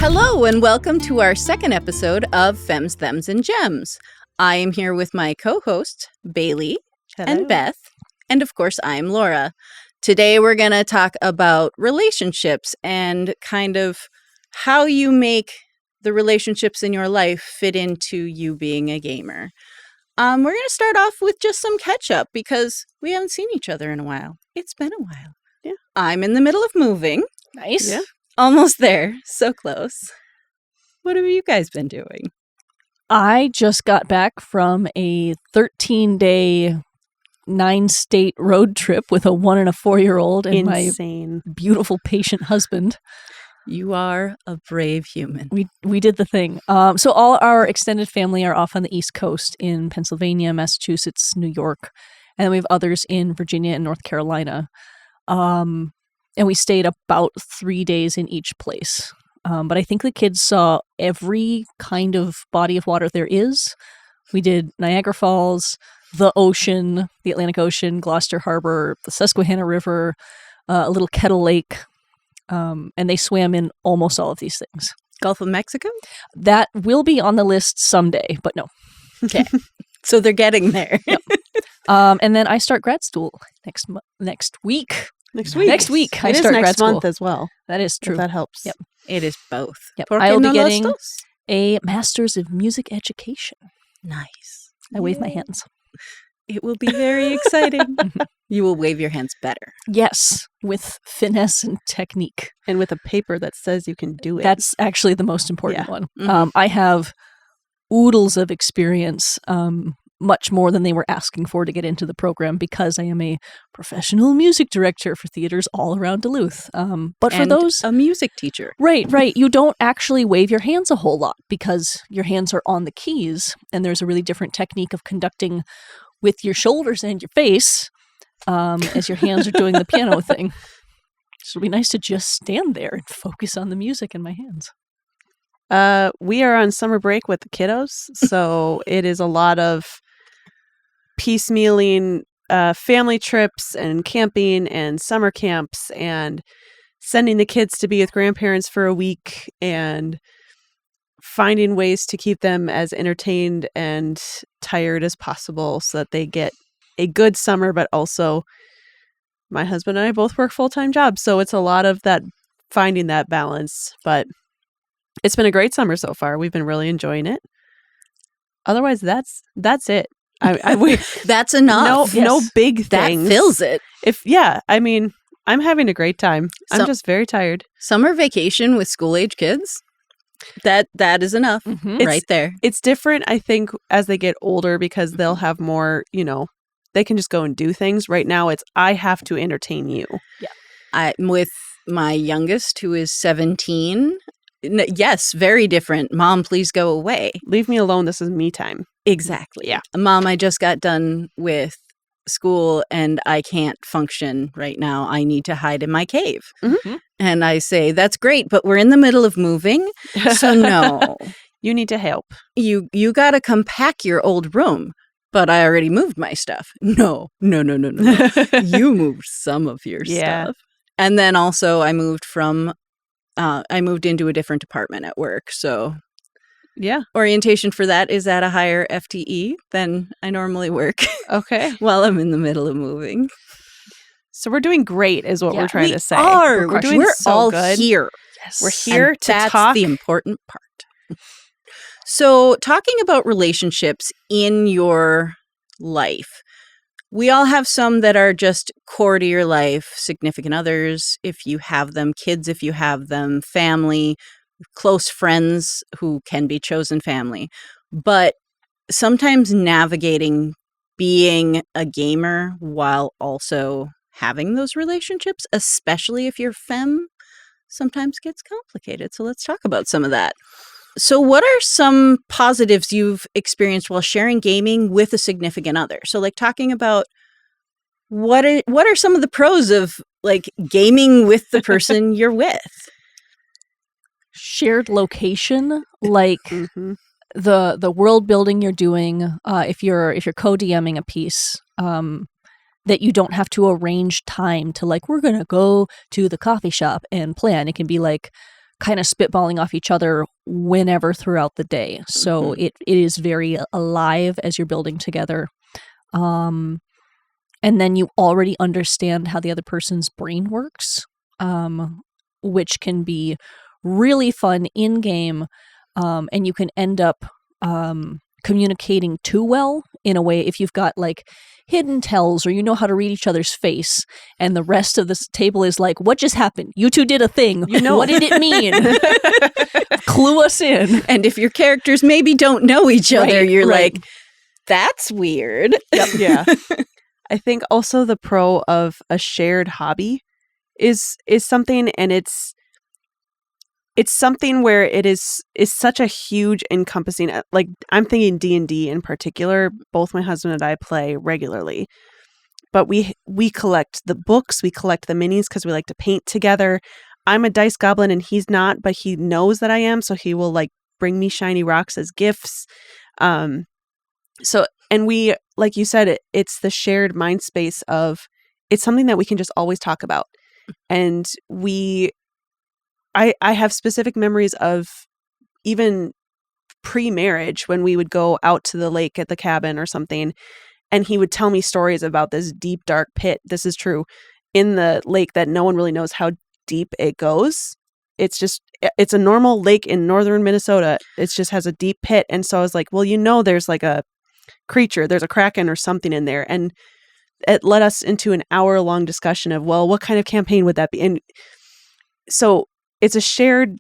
Hello and welcome to our second episode of Femmes, Thems, and Gems. I am here with my co-hosts, Bailey and Beth, and of course I'm Laura. Today we're going to talk about relationships and kind of how you make the relationships in your life fit into you being a gamer. We're going to start off with just some catch-up because we haven't seen each other in a while. It's been a while. Yeah. I'm in the middle of moving. Nice. Yeah. Almost there. So close. What have you guys been doing? I just got back from a 13-day, 9-state road trip with a 1 and a 4-year-old and Insane. My beautiful, patient husband. You are a brave human. We did the thing. So all our extended family are off on the East Coast in Pennsylvania, Massachusetts, New York, and then we have others in Virginia and North Carolina. And we stayed about 3 days in each place. But I think the kids saw every kind of body of water there is. We did Niagara Falls, the ocean, the Atlantic Ocean, Gloucester Harbor, the Susquehanna River, a little Kettle Lake. And they swam in almost all of these things. Gulf of Mexico? That will be on the list someday, but no. Okay. So they're getting there. No. And then I start grad school next week. Next week. Next week, I it start is grad next school. month as well. That is true. If that helps. Yep. It is both. Yep. Porque I'll be no getting los dos? a Master's of Music Education. Nice. I wave my hands. It will be very exciting. You will wave your hands better. Yes, with finesse and technique. And with a paper that says you can do it. That's actually the most important one. Mhm. I have oodles of experience, much more than they were asking for to get into the program because I am a professional music director for theaters all around Duluth. But for And those... a music teacher. Right. You don't actually wave your hands a whole lot because your hands are on the keys and there's a really different technique of conducting with your shoulders and your face as your hands are doing the piano thing. So it'll be nice to just stand there and focus on the music in my hands. We are on summer break with the kiddos, so it is a lot of piecemealing family trips and camping and summer camps and sending the kids to be with grandparents for a week and finding ways to keep them as entertained and tired as possible so that they get a good summer, but also my husband and I both work full-time jobs, so it's a lot of that, finding that balance, but it's been a great summer so far. We've been really enjoying it. Otherwise, that's it. That's enough. No big That things. fills it. I'm having a great time. I'm just very tired. Summer vacation with school-age kids, that is enough right there. It's different, I think, as they get older because they'll have more, they can just go and do things. Right now, it's I have to entertain you. Yeah. With my youngest, who is 17, yes, very different. Mom, please go away. Leave me alone. This is me time. Exactly. Yeah. Mom, I just got done with school and I can't function right now. I need to hide in my cave. Mm-hmm. And I say, that's great, but we're in the middle of moving. So no. You need to help. You got to come pack your old room. But I already moved my stuff. No. You moved some of your stuff. And then also I moved into a different department at work. So yeah, orientation for that is at a higher FTE than I normally work. Okay. While I'm in the middle of moving. So we're doing great is what we're trying to say. We're doing so all good. Here. Yes. We're here and to that's talk. the important part. So talking about relationships in your life, we all have some that are just core to your life, significant others, if you have them, kids, if you have them, family, close friends who can be chosen family. But sometimes navigating being a gamer while also having those relationships, especially if you're femme, sometimes gets complicated. So let's talk about some of that. So what are some positives you've experienced while sharing gaming with a significant other? So like talking about what are some of the pros of like gaming with the person you're with? Shared location, like the world building you're doing, if you're co-DMing a piece, that you don't have to arrange time to like, we're going to go to the coffee shop and plan. It can be like, kind of spitballing off each other whenever throughout the day. So it is very alive as you're building together. And then you already understand how the other person's brain works, which can be really fun in game. And you can end up communicating too well in a way if you've got like hidden tells or you know how to read each other's face and the rest of this table is like, what just happened? You two did a thing. You know. What did it mean? Clue us in. And if your characters maybe don't know each other, you're right. like, that's weird. Yep. Yeah. I think also the pro of a shared hobby is something, and it's something where it is such a huge encompassing, like I'm thinking D&D in particular. Both my husband and I play regularly, but we collect the books, we collect the minis because we like to paint together. I'm a dice goblin and he's not, but he knows that I am, so he will like bring me shiny rocks as gifts. So, and we, like you said, it's the shared mind space of it's something that we can just always talk about, and I have specific memories of even pre-marriage when we would go out to the lake at the cabin or something, and he would tell me stories about this deep, dark pit. This is true in the lake that no one really knows how deep it goes. It's a normal lake in northern Minnesota. It just has a deep pit. And so I was like, well, there's like a creature, there's a kraken or something in there. And it led us into an hour-long discussion of, well, what kind of campaign would that be? And so it's a shared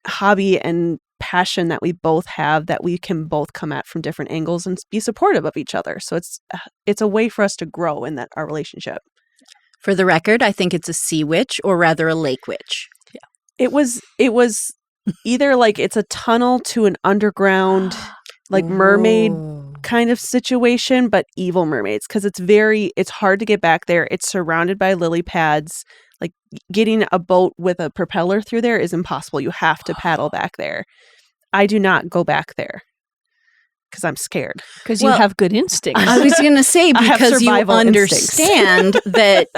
hobby and passion that we both have that we can both come at from different angles and be supportive of each other. So it's a way for us to grow in our relationship. For the record, I think it's a sea witch, or rather a lake witch. Yeah. It was either like it's a tunnel to an underground like mermaid kind of situation, but evil mermaids, because it's hard to get back there. It's surrounded by lily pads. Like getting a boat with a propeller through there is impossible. You have to paddle back there. I do not go back there because I'm scared. Because you have good instincts. I was going to say, because you understand that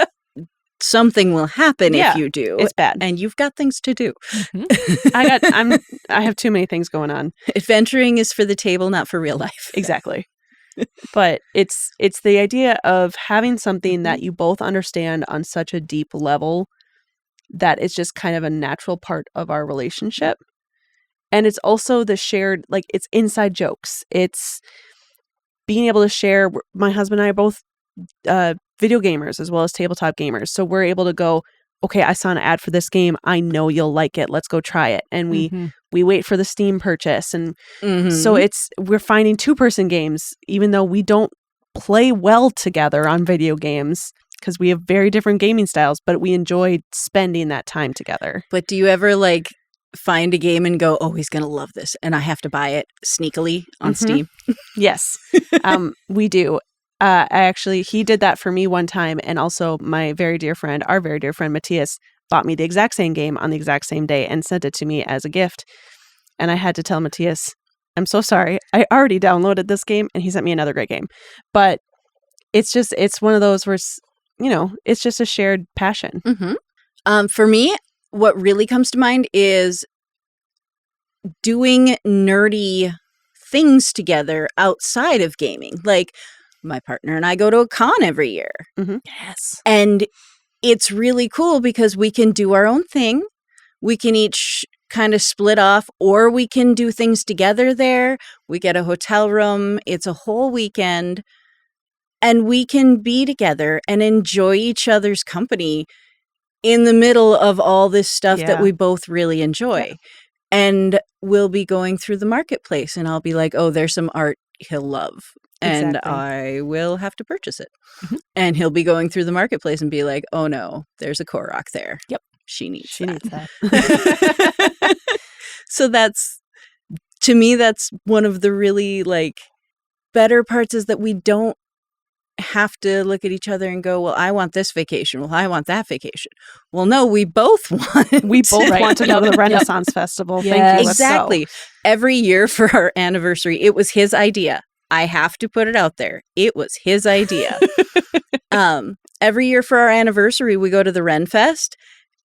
something will happen if you do. It's bad. And you've got things to do. Mm-hmm. I have too many things going on. Adventuring is for the table, not for real life. Exactly. But it's the idea of having something that you both understand on such a deep level that it's just kind of a natural part of our relationship. And it's also the shared, like, it's inside jokes. It's being able to share. My husband and I are both video gamers as well as tabletop gamers. So we're able to go, okay, I saw an ad for this game. I know you'll like it. Let's go try it. And we wait for the Steam purchase. And so we're finding 2-person games, even though we don't play well together on video games because we have very different gaming styles, but we enjoy spending that time together. But do you ever like find a game and go, oh, he's going to love this, and I have to buy it sneakily on Steam? Yes, we do. He did that for me one time, and also our very dear friend Matthias bought me the exact same game on the exact same day and sent it to me as a gift. And I had to tell Matthias, I'm so sorry, I already downloaded this game, and he sent me another great game. But it's one of those where, it's just a shared passion. For me, what really comes to mind is doing nerdy things together outside of gaming. Like, my partner and I go to a con every year. Yes. And it's really cool because we can do our own thing. We can each kind of split off, or we can do things together there. We get a hotel room. It's a whole weekend. And we can be together and enjoy each other's company in the middle of all this stuff that we both really enjoy. Yeah. And we'll be going through the marketplace, and I'll be like, oh, there's some art he'll love. And I will have to purchase it. And he'll be going through the marketplace and be like, oh no, there's a Korok there. Yep. She needs that. So to me, that's one of the really like better parts, is that we don't have to look at each other and go, well, I want this vacation. Well, I want that vacation. Well, no, we both want. We both want to go to the Renaissance Festival. Yes. Thank you. Exactly. Every year for our anniversary, it was his idea. I have to put it out there. It was his idea. Every year for our anniversary, we go to the Ren Fest,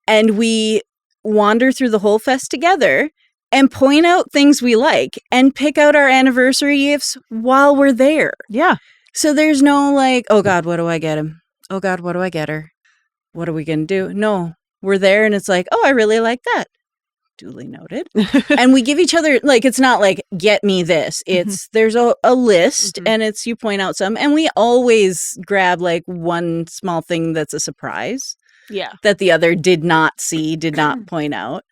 and we wander through the whole fest together and point out things we like and pick out our anniversary gifts while we're there. Yeah. So there's no like, oh God, what do I get him? Oh God, what do I get her? What are we going to do? No, we're there and it's like, oh, I really like that. Duly noted. And we give each other, like, it's not like, get me this. It's, there's a list and it's, you point out some. And we always grab like one small thing that's a surprise. Yeah. That the other did not see, did not point out.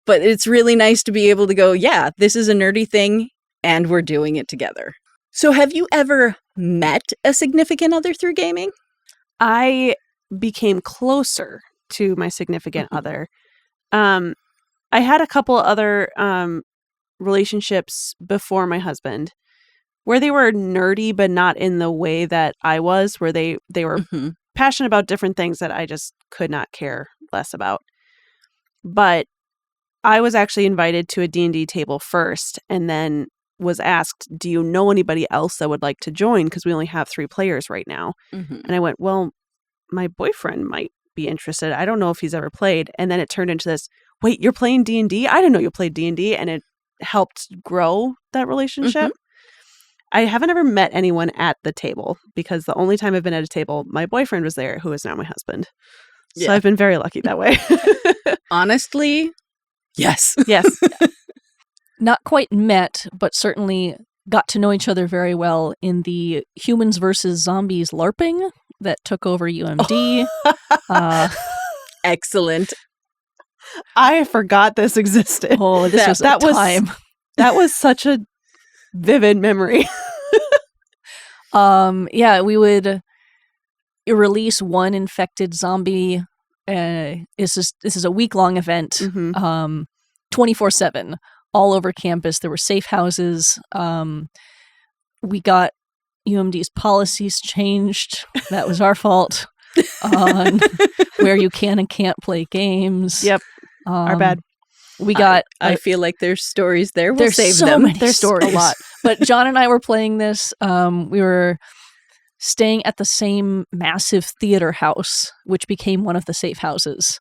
But it's really nice to be able to go, yeah, this is a nerdy thing and we're doing it together. So have you ever met a significant other through gaming? I became closer to my significant other. I had a couple other relationships before my husband where they were nerdy, but not in the way that I was, where they were passionate about different things that I just could not care less about. But I was actually invited to a D&D table first and then was asked, do you know anybody else that would like to join? Because we only have 3 players right now. And I went, well, my boyfriend might be interested. I don't know if he's ever played. And then it turned into this, wait, you're playing D&D? I didn't know you played D&D. And it helped grow that relationship. I haven't ever met anyone at the table because the only time I've been at a table, my boyfriend was there, who is now my husband. So I've been very lucky that way. Honestly, yes. Yes. Not quite met, but certainly got to know each other very well in the Humans versus Zombies LARPing that took over UMD. Excellent. I forgot this existed. Oh, this was a time. That was such a vivid memory. Yeah, we would release one infected zombie. This is a week-long event, 24/7, all over campus. There were safe houses. We got UMD's policies changed. That was our fault on where you can and can't play games. Yep, our bad. We got. I feel like there's stories there. We'll there's save so them. Many there's stories. a lot. But John and I were playing this. We were staying at the same massive theater house, which became one of the safe houses.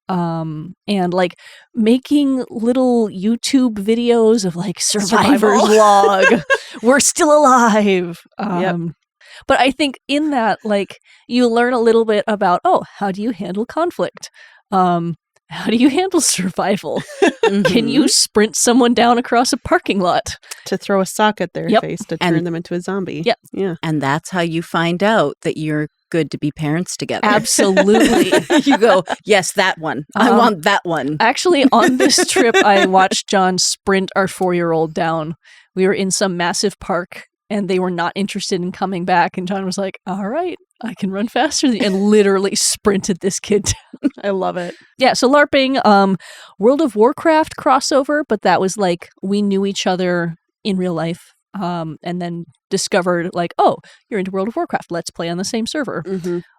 And like making little YouTube videos of like survivor's log. We're still alive. But I think in that, like, you learn a little bit about, how do you handle conflict? How do you handle survival? Can you sprint someone down across a parking lot? To throw a sock at their face to turn them into a zombie. Yep. Yeah. And that's how you find out that you're good to be parents together. Absolutely. You go, yes, that one. I want that one. Actually, on this trip, I watched John sprint our 4-year-old down. We were in some massive park and they were not interested in coming back. And John was like, all right, I can run faster than you, and literally sprinted this kid down. I love it. Yeah, so LARPing, World of Warcraft crossover, but that was like, we knew each other in real life, and then discovered like, oh, you're into World of Warcraft, let's play on the same server.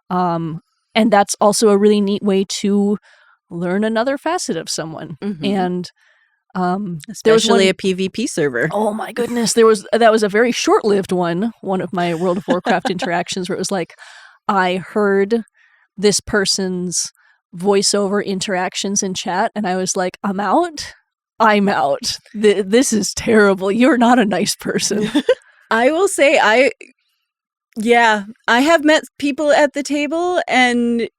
And that's also a really neat way to learn another facet of someone. And especially a PvP server. Oh my goodness, that was a very short-lived one of my World of Warcraft interactions where it was like, I heard this person's voiceover interactions in chat and I was like, I'm out. This is terrible. You're not a nice person. I will say I have met people at the table and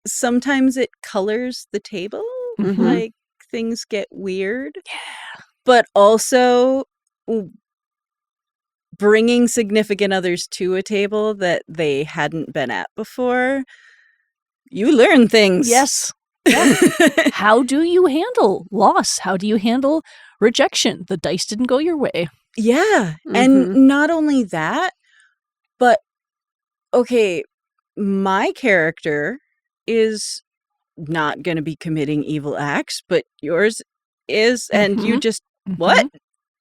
sometimes it colors the table. Like things get weird. Yeah. But also bringing significant others to a table that they hadn't been at before, you learn things. Yes. Yeah. How do you handle loss? How do you handle rejection? The dice didn't go your way. Yeah. And not only that, but okay, my character is not going to be committing evil acts, but yours is, and you just, what?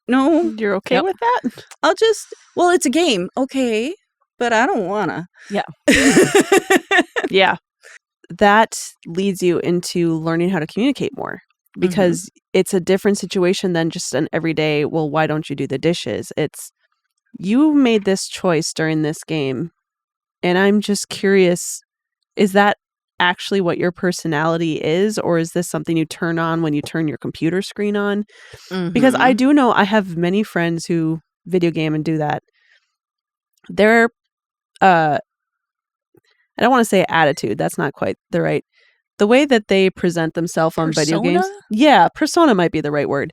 No. You're okay with that? Well, it's a game. Okay. But I don't wanna. Yeah. Yeah. That leads you into learning how to communicate more because it's a different situation than just an everyday, well, why don't you do the dishes? It's, you made this choice during this game. And I'm just curious, is that actually what your personality is, or is this something you turn on when you turn your computer screen on? Because I do know I have many friends who video game and do that. Their I don't want to say attitude, that's not quite the way that they present themselves on video games. Yeah, persona might be the right word.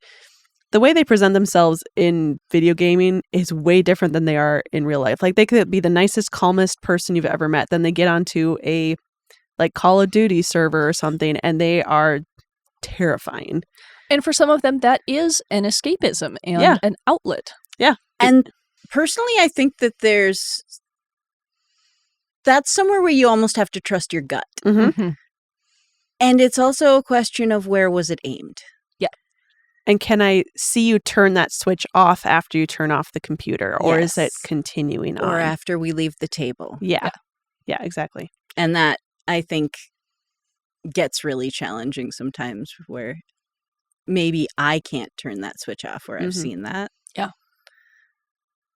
The way they present themselves in video gaming is way different than they are in real life. Like, they could be the nicest, calmest person you've ever met. Then they get onto a like Call of Duty server or something, and they are terrifying. And for some of them, that is an escapism and an outlet. Yeah. And personally, I think that that's somewhere where you almost have to trust your gut. Mm-hmm. And it's also a question of where was it aimed? Yeah. And can I see you turn that switch off after you turn off the computer? Or is it continuing on? Or after we leave the table. Yeah, exactly. And that, I think, gets really challenging sometimes, where maybe I can't turn that switch off, where I've seen that. Yeah.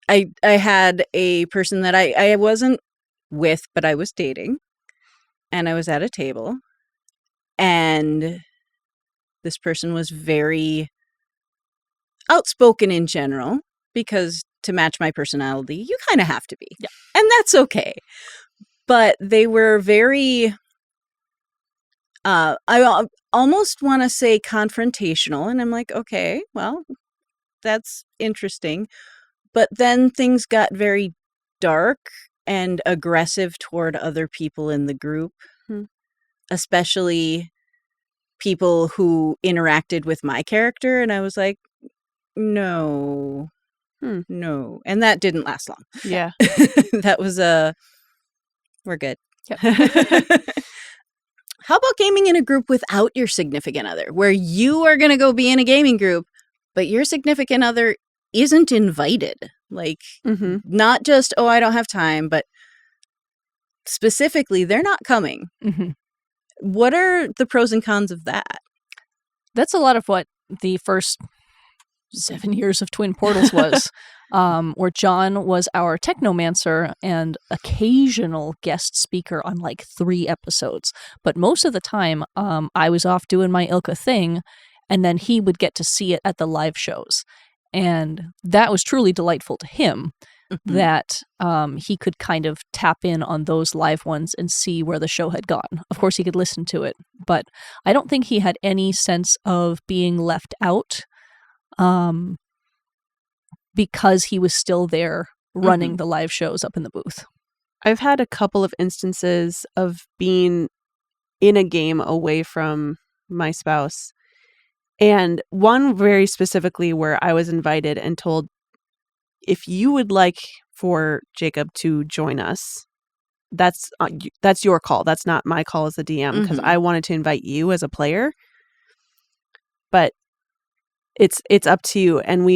I had a person that I wasn't with, but I was dating. And I was at a table. And this person was very outspoken in general, because to match my personality, you kind of have to be. Yeah. And that's okay. But they were very, I almost want to say confrontational. And I'm like, okay, well, that's interesting. But then things got very dark and aggressive toward other people in the group, especially people who interacted with my character. And I was like, no. And that didn't last long. Yeah. That was we're good. Yep. How about gaming in a group without your significant other, where you are going to go be in a gaming group, but your significant other isn't invited? Like, not just, oh, I don't have time, but specifically, they're not coming. What are the pros and cons of that? That's a lot of what the first 7 years of Twin Portals was, where John was our technomancer and occasional guest speaker on like 3 episodes. But most of the time, I was off doing my Ilka thing, and then he would get to see it at the live shows. And that was truly delightful to him, that he could kind of tap in on those live ones and see where the show had gone. Of course, he could listen to it, but I don't think he had any sense of being left out, because he was still there running the live shows up in the booth. I've had a couple of instances of being in a game away from my spouse. And one very specifically where I was invited and told, if you would like for Jacob to join us, that's your call. That's not my call as the DM, because I wanted to invite you as a player. But it's up to you. And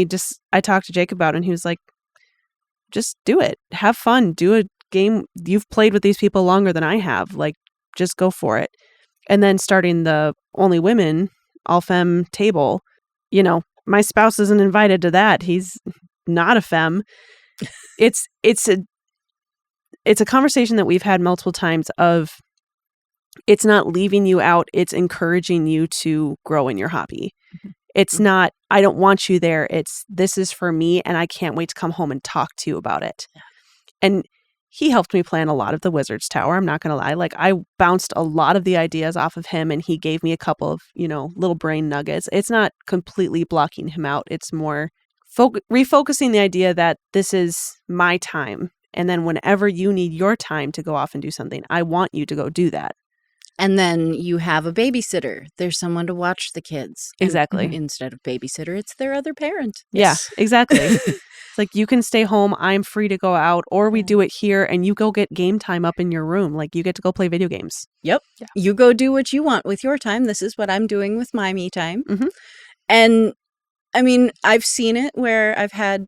I talked to Jacob about it, and he was like, just do it. Have fun. Do a game. You've played with these people longer than I have. Like, just go for it. And then starting the only women, all femme table, my spouse isn't invited to that. He's not a femme. It's a conversation that we've had multiple times of, it's not leaving you out. It's encouraging you to grow in your hobby. It's not, I don't want you there. It's, this is for me, and I can't wait to come home and talk to you about it. And he helped me plan a lot of the Wizard's Tower. I'm not going to lie. Like, I bounced a lot of the ideas off of him, and he gave me a couple of, little brain nuggets. It's not completely blocking him out. It's more refocusing the idea that this is my time. And then whenever you need your time to go off and do something, I want you to go do that. And then you have a babysitter. There's someone to watch the kids. Exactly. And instead of babysitter, it's their other parent. Yes. Yeah, exactly. It's like, you can stay home. I'm free to go out, or we do it here, and you go get game time up in your room. Like, you get to go play video games. Yep. Yeah. You go do what you want with your time. This is what I'm doing with my me time. And I mean, I've seen it where I've had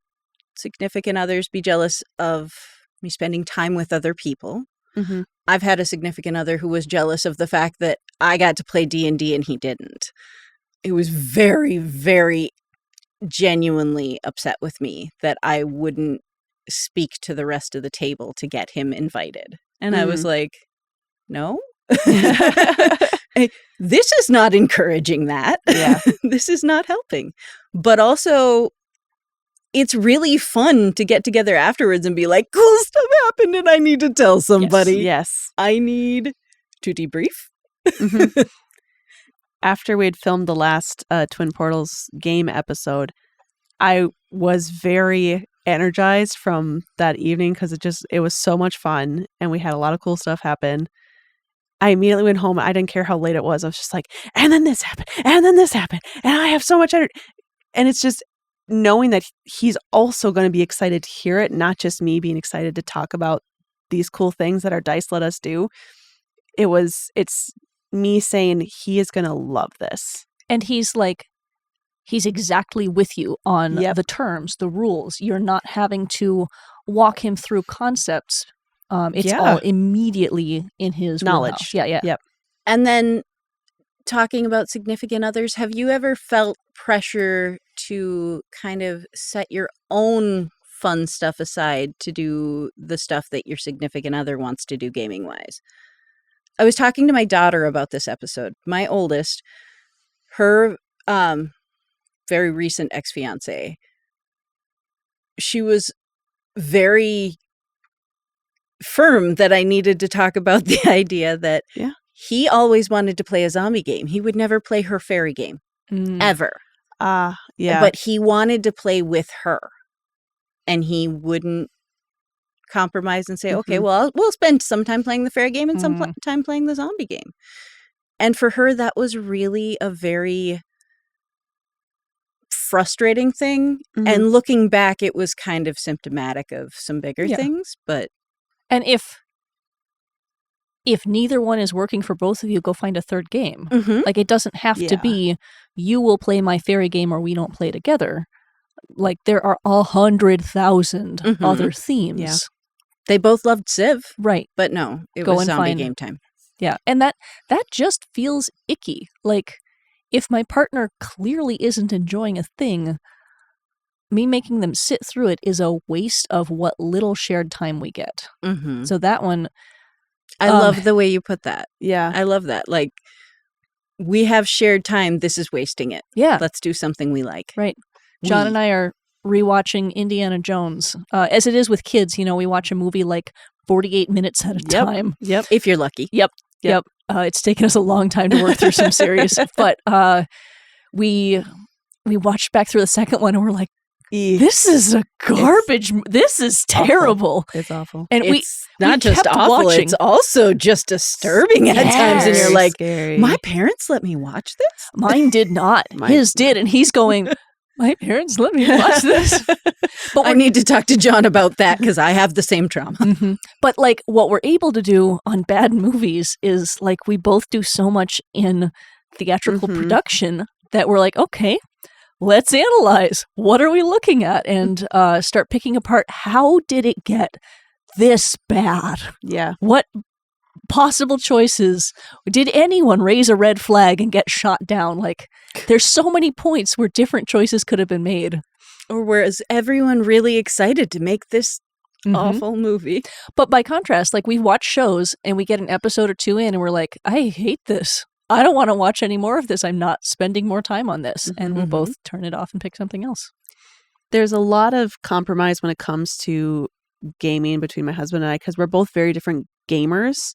significant others be jealous of me spending time with other people. I've had a significant other who was jealous of the fact that I got to play D&D and he didn't. It was very, very genuinely upset with me that I wouldn't speak to the rest of the table to get him invited. And I was like, no, This is not encouraging that. Yeah. This is not helping. But also, it's really fun to get together afterwards and be like, cool stuff happened and I need to tell somebody. Yes. I need to debrief. Mm-hmm. After we had filmed the last Twin Portals game episode, I was very energized from that evening because it was so much fun and we had a lot of cool stuff happen. I immediately went home. I didn't care how late it was. I was just like, and then this happened, and then this happened, and I have so much energy. And it's just knowing that he's also going to be excited to hear it, not just me being excited to talk about these cool things that our dice let us do. It's me saying he is going to love this. And he's exactly with you on the terms, the rules. You're not having to walk him through concepts. It's all immediately in his knowledge. Wheelhouse. Yeah. And then talking about significant others, have you ever felt pressure to kind of set your own fun stuff aside to do the stuff that your significant other wants to do gaming wise? I was talking to my daughter about this episode. My oldest, her very recent ex-fiance, she was very firm that I needed to talk about the idea that he always wanted to play a zombie game. He would never play her fairy game, ever. Yeah. But he wanted to play with her, and he wouldn't compromise and say, okay, well, we'll spend some time playing the fairy game and some time playing the zombie game. And for her, that was really a very frustrating thing. And looking back, it was kind of symptomatic of some bigger things. And if neither one is working for both of you, go find a third game. Like, it doesn't have to be, you will play my fairy game or we don't play together. Like, there are 100,000 other themes. Yeah. They both loved Civ. Right. But no, it was zombie game time. Yeah. And that just feels icky. Like, if my partner clearly isn't enjoying a thing, me making them sit through it is a waste of what little shared time we get. So that one... I love the way you put that. Yeah. I love that. Like, we have shared time. This is wasting it. Yeah. Let's do something we like. Right. John and I are rewatching Indiana Jones. As it is with kids, we watch a movie like 48 minutes at a time. Yep. If you're lucky. Yep. It's taken us a long time to work through some series, but we watched back through the second one and we're like, this is a garbage. This is terrible. Awful. It's awful. And it's not just awful, watching. It's also just disturbing at times. And you're like, scary. My parents let me watch this? Mine did not. His did. And he's going, my parents let me watch this. But I need to talk to John about that because I have the same trauma. But like, what we're able to do on bad movies is like, we both do so much in theatrical production that we're like, okay, let's analyze. What are we looking at? And start picking apart, how did it get this bad? Yeah. What possible choices? Did anyone raise a red flag and get shot down? Like, there's so many points where different choices could have been made. Or whereas everyone really excited to make this awful movie. But by contrast, like, we watch shows and we get an episode or two in and we're like, I hate this. I don't want to watch any more of this. I'm not spending more time on this. And we'll both turn it off and pick something else. There's a lot of compromise when it comes to gaming between my husband and I because we're both very different gamers.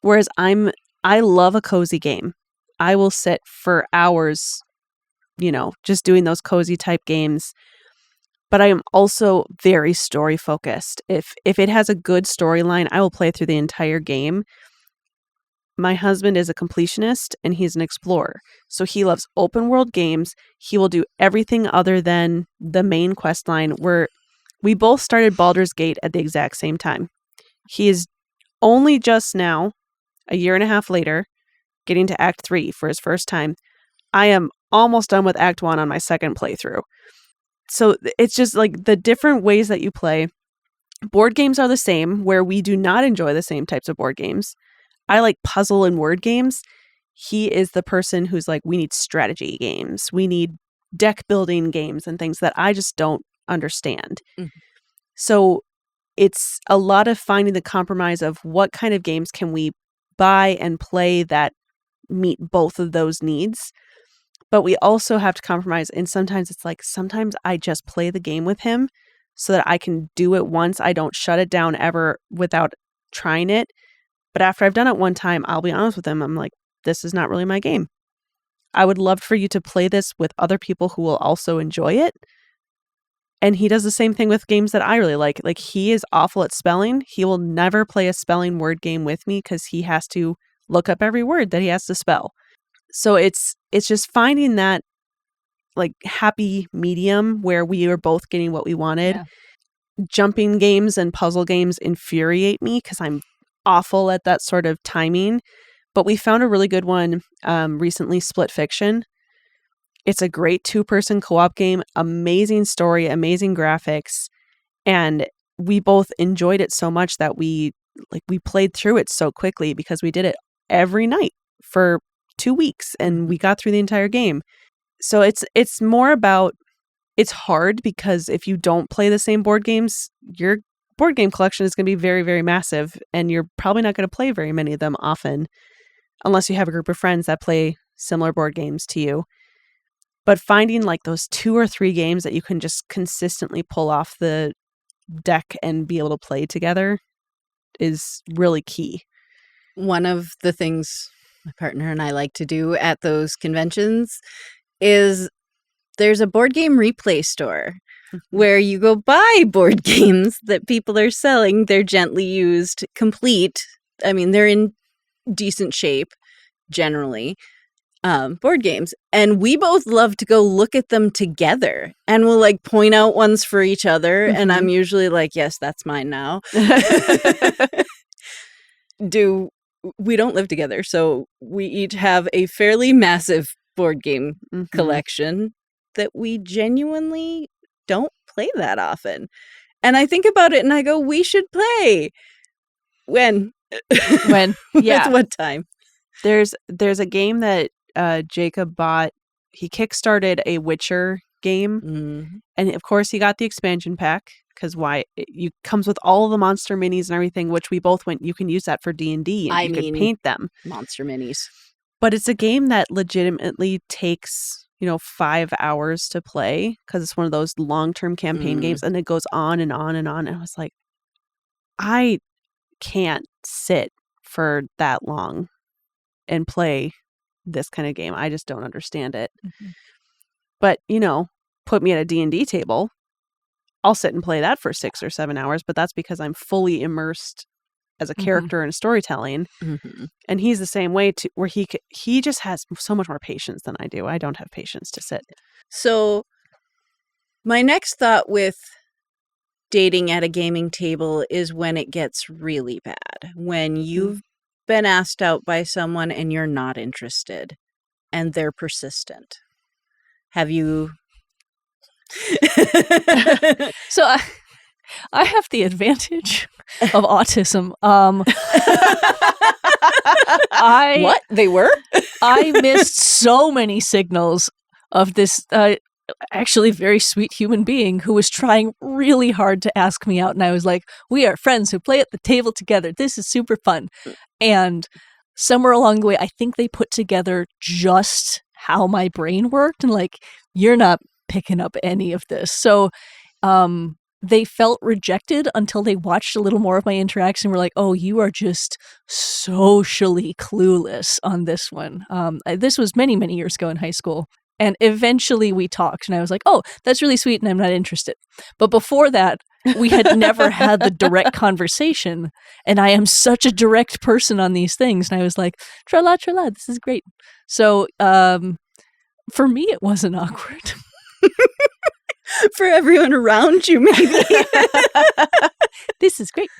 Whereas I love a cozy game. I will sit for hours, just doing those cozy type games. But I am also very story focused. If it has a good storyline, I will play through the entire game. My husband is a completionist and he's an explorer. So he loves open world games. He will do everything other than the main quest line, where we both started Baldur's Gate at the exact same time. He is only just now, a year and a half later, getting to Act 3 for his first time. I am almost done with Act 1 on my second playthrough. So it's just like the different ways that you play. Board games are the same, where we do not enjoy the same types of board games. I like puzzle and word games. He is the person who's like, we need strategy games. We need deck building games and things that I just don't understand. So it's a lot of finding the compromise of what kind of games can we buy and play that meet both of those needs. But we also have to compromise. And sometimes it's like, sometimes I just play the game with him so that I can do it once. I don't shut it down ever without trying it. But after I've done it one time, I'll be honest with him. I'm like, this is not really my game. I would love for you to play this with other people who will also enjoy it. And he does the same thing with games that I really like. Like, he is awful at spelling. He will never play a spelling word game with me because he has to look up every word that he has to spell. So it's just finding that like happy medium where we are both getting what we wanted. Yeah. Jumping games and puzzle games infuriate me because I'm awful at that sort of timing. But we found a really good one recently, Split Fiction. It's a great 2-person co-op game, amazing story, amazing graphics, and we both enjoyed it so much that we played through it so quickly because we did it every night for 2 weeks and we got through the entire game. So it's more about, it's hard because if you don't play the same board games, your board game collection is going to be very, very massive, and you're probably not going to play very many of them often unless you have a group of friends that play similar board games to you. But finding like those 2 or 3 games that you can just consistently pull off the deck and be able to play together is really key. One of the things my partner and I like to do at those conventions is there's a board game replay store where you go buy board games that people are selling. They're gently used, complete. I mean, they're in decent shape generally. Board games, and we both love to go look at them together, and we'll like point out ones for each other, and I'm usually like, yes, that's mine now. We don't live together, so we each have a fairly massive board game collection that we genuinely don't play that often. And I think about it and I go, we should play. When Yeah. At what time? There's a game that Jacob bought. He kickstarted a Witcher game, and of course he got the expansion pack because it comes with all of the monster minis and everything, which we both went. You can use that for D&D, and you could paint them. Monster minis, but it's a game that legitimately takes 5 hours to play because it's one of those long-term campaign games, and it goes on and on and on. And I was like, I can't sit for that long and play this kind of game. I just don't understand it. But put me at a D&D table, I'll sit and play that for 6 or 7 hours, but that's because I'm fully immersed as a character in storytelling. And he's the same way too, where he just has so much more patience than I do. I don't have patience to sit. So my next thought with dating at a gaming table is when it gets really bad, when you've been asked out by someone and you're not interested and they're persistent. Have you? So I have the advantage of autism. What? They were? I missed so many signals of this actually very sweet human being who was trying really hard to ask me out. And I was like, we are friends who play at the table together. This is super fun. And somewhere along the way, I think they put together just how my brain worked. And like, you're not picking up any of this. So they felt rejected until they watched a little more of my interaction. We're like, oh, you are just socially clueless on this one. This was many, many years ago in high school. And eventually we talked and I was like, oh, that's really sweet and I'm not interested. But before that, we had never had the direct conversation. And I am such a direct person on these things. And I was like, tra-la, tra-la, this is great. So for me, it wasn't awkward. For everyone around you, maybe. This is great.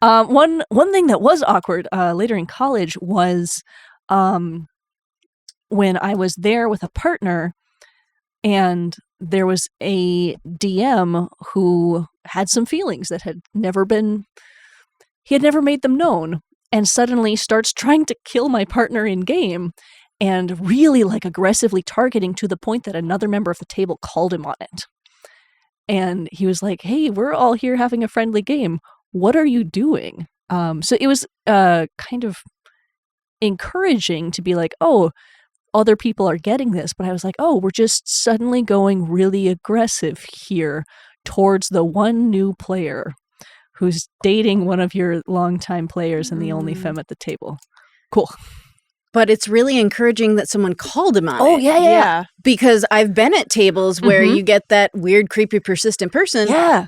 One thing that was awkward later in college was when I was there with a partner and there was a DM who had some feelings that had never made them known, and suddenly starts trying to kill my partner in game and really like aggressively targeting to the point that another member of the table called him on it. And he was like, hey, we're all here having a friendly game. What are you doing? So it was kind of encouraging to be like, oh, other people are getting this. But I was like, oh, we're just suddenly going really aggressive here towards the one new player who's dating one of your longtime players and the only femme at the table. Cool. But it's really encouraging that someone called him on it. Oh, yeah. Because I've been at tables where you get that weird, creepy, persistent person. Yeah.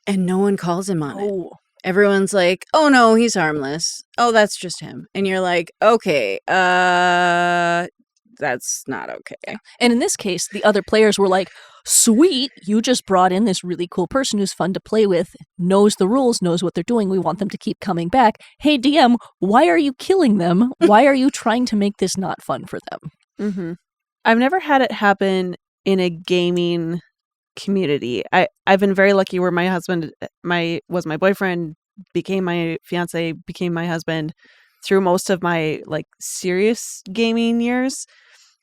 And no one calls him on it. Oh. Everyone's like, oh, no, he's harmless. Oh, that's just him. And you're like, okay, that's not okay. And in this case, the other players were like, sweet, you just brought in this really cool person who's fun to play with, knows the rules, knows what they're doing. We want them to keep coming back. Hey, DM, why are you killing them? Why are you trying to make this not fun for them? Mm-hmm. I've never had it happen in a gaming community. I've been very lucky where my husband was my boyfriend, became my fiance, became my husband through most of my like serious gaming years.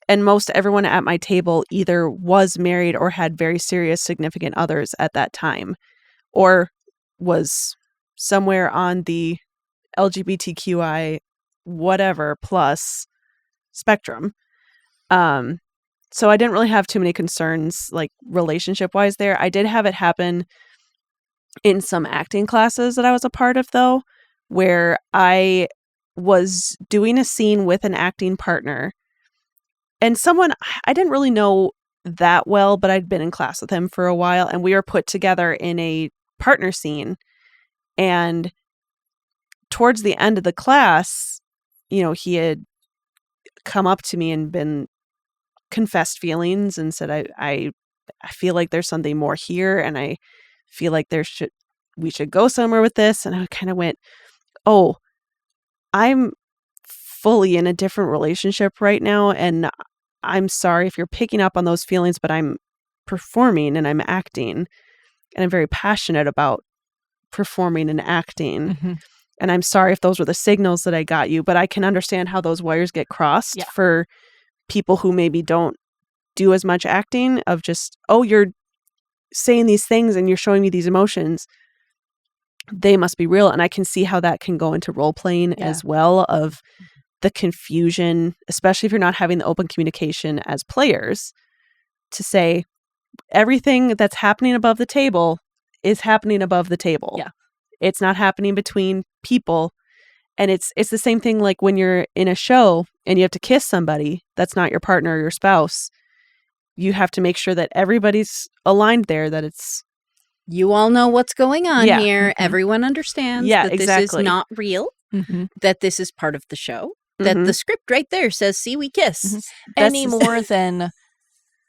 And most everyone at my table either was married or had very serious significant others at that time, or was somewhere on the LGBTQI whatever plus spectrum. So I didn't really have too many concerns like relationship wise there. I did have it happen in some acting classes that I was a part of though, where I was doing a scene with an acting partner and someone I didn't really know that well, but I'd been in class with him for a while and we were put together in a partner scene. And towards the end of the class, you know, he had come up to me and been confessed feelings and said, I feel like there's something more here. And I feel like we should go somewhere with this. And I kind of went, oh, I'm fully in a different relationship right now. And I'm sorry if you're picking up on those feelings, but I'm performing and I'm acting and I'm very passionate about performing and acting. Mm-hmm. And I'm sorry if those were the signals that I got you, but I can understand how those wires get crossed for people who maybe don't do as much acting of just, oh, you're saying these things and you're showing me these emotions. They must be real. And I can see how that can go into role playing as well of the confusion, especially if you're not having the open communication as players to say everything that's happening above the table is happening above the table. Yeah. It's not happening between people. And it's the same thing like when you're in a show and you have to kiss somebody that's not your partner or your spouse. You have to make sure that everybody's aligned there, that it's... You all know what's going on here. Mm-hmm. Everyone understands that this is not real, that this is part of the show, that the script right there says, see, we kiss. Any more than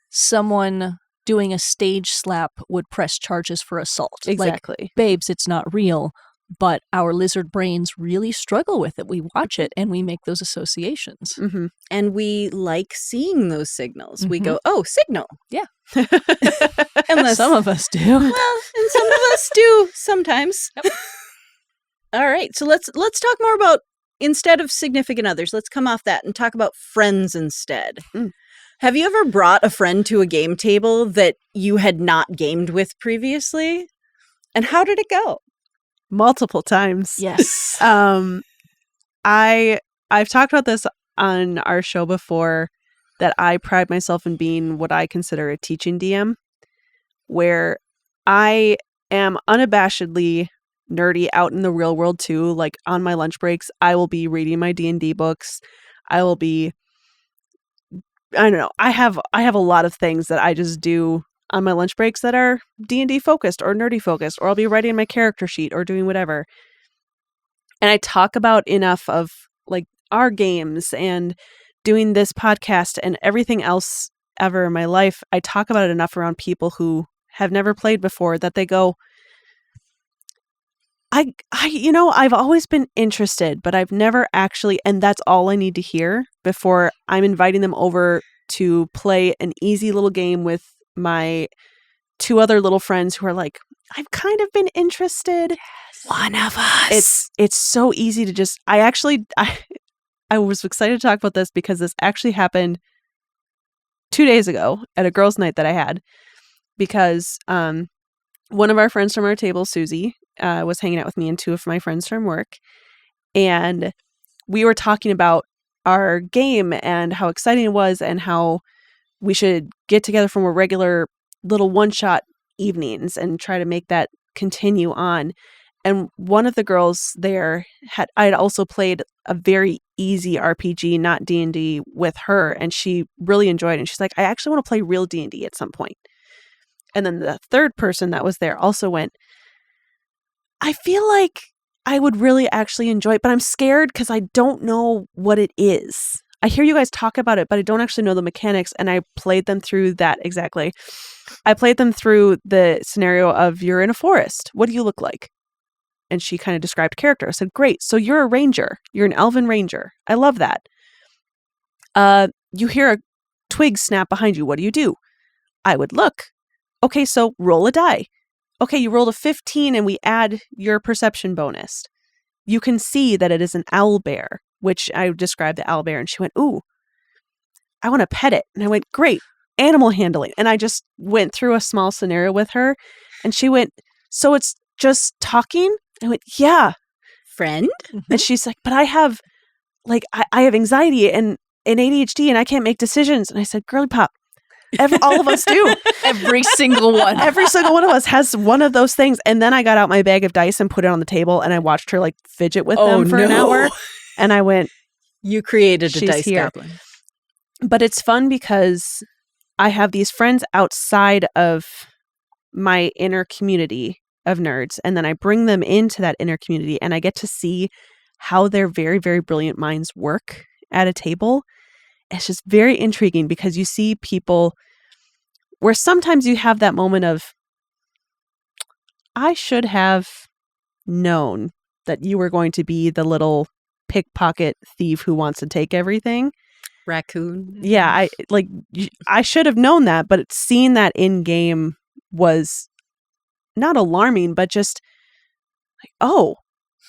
someone doing a stage slap would press charges for assault. Exactly. Like, babes, it's not real, but our lizard brains really struggle with it. We watch it and we make those associations. Mm-hmm. And we like seeing those signals. We go, oh, signal. Yeah. Unless some of us do. Well, and some of us do sometimes. Yep. All right. So let's talk more about, instead of significant others, let's come off that and talk about friends instead. Have you ever brought a friend to a game table that you had not gamed with previously? And how did it go? Multiple times. Yes. I've talked about this on our show before, that I pride myself in being what I consider a teaching DM, where I am unabashedly nerdy out in the real world too. Like on my lunch breaks, I will be reading my D&D books. I will be, I don't know, I have a lot of things that I just do on my lunch breaks that are D&D focused or nerdy focused, or I'll be writing my character sheet or doing whatever. And I talk about enough of like our games and doing this podcast and everything else ever in my life. I talk about it enough around people who have never played before that they go, I've always been interested, but I've never actually, and that's all I need to hear before I'm inviting them over to play an easy little game with my two other little friends who are like, I've kind of been interested. Yes. One of us. It's so easy to just, I was excited to talk about this because this actually happened 2 days ago at a girls' night that I had, because one of our friends from our table, Susie, was hanging out with me and two of my friends from work. And we were talking about our game and how exciting it was and how we should get together for more regular little one-shot evenings and try to make that continue on. And one of the girls there I had also played a very easy RPG, not D&D, with her, and she really enjoyed it. And she's like, I actually want to play real D&D at some point. And then the third person that was there also went, I feel like I would really actually enjoy it, but I'm scared because I don't know what it is. I hear you guys talk about it, but I don't actually know the mechanics. And I played them through that exactly. I played them through the scenario of you're in a forest. What do you look like? And she kind of described character. I said, great. So you're a ranger. You're an elven ranger. I love that. You hear a twig snap behind you. What do? I would look. Okay, so roll a die. Okay, you rolled a 15 and we add your perception bonus. You can see that it is an owlbear, which I described the owlbear, and she went, ooh, I want to pet it. And I went, great, animal handling. And I just went through a small scenario with her, and she went, so it's just talking? I went, yeah. Friend? And she's like, but I have anxiety and ADHD and I can't make decisions. And I said, girly pop, all of us do. Every single one. Every single one of us has one of those things. And then I got out my bag of dice and put it on the table, and I watched her like fidget with them for an hour. And I went, you created a she's dice here. goblin. But it's fun because I have these friends outside of my inner community of nerds, and then I bring them into that inner community, and I get to see how their very, very brilliant minds work at a table. It's just very intriguing because you see people where sometimes you have that moment of, I should have known that you were going to be the little pickpocket thief who wants to take everything. Raccoon. Yeah, I should have known that, but seeing that in game was not alarming, but just like, oh,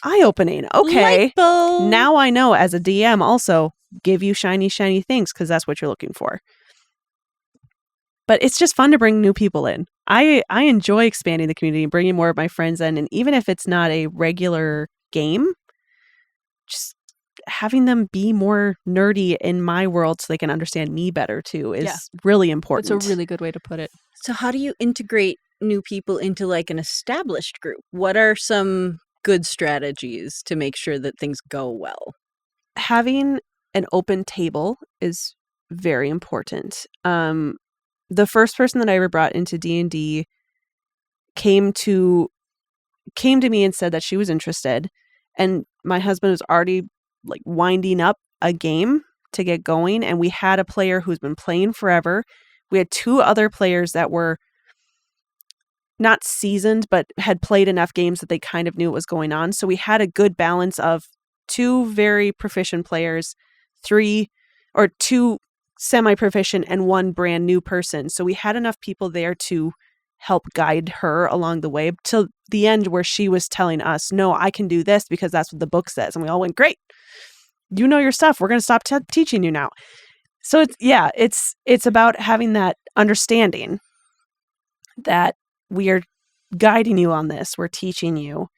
eye-opening. Okay, now I know as a DM also give you shiny things because that's what you're looking for. But it's just fun to bring new people in. I enjoy expanding the community and bringing more of my friends in, and even if it's not a regular game, just having them be more nerdy in my world so they can understand me better too is really important. It's a really good way to put it. So how do you integrate new people into like an established group? What are some good strategies to make sure that things go well? Having an open table is very important. The first person that I ever brought into D&D came to me and said that she was interested, and my husband was already like winding up a game to get going, and we had a player who's been playing forever. We had two other players that were not seasoned, but had played enough games that they kind of knew what was going on. So we had a good balance of two very proficient players, two semi-proficient, and one brand new person. So we had enough people there to help guide her along the way till the end where she was telling us, no, I can do this because that's what the book says. And we all went, great. You know your stuff. We're going to stop teaching you now. So it's about having that understanding that we are guiding you on this. We're teaching you,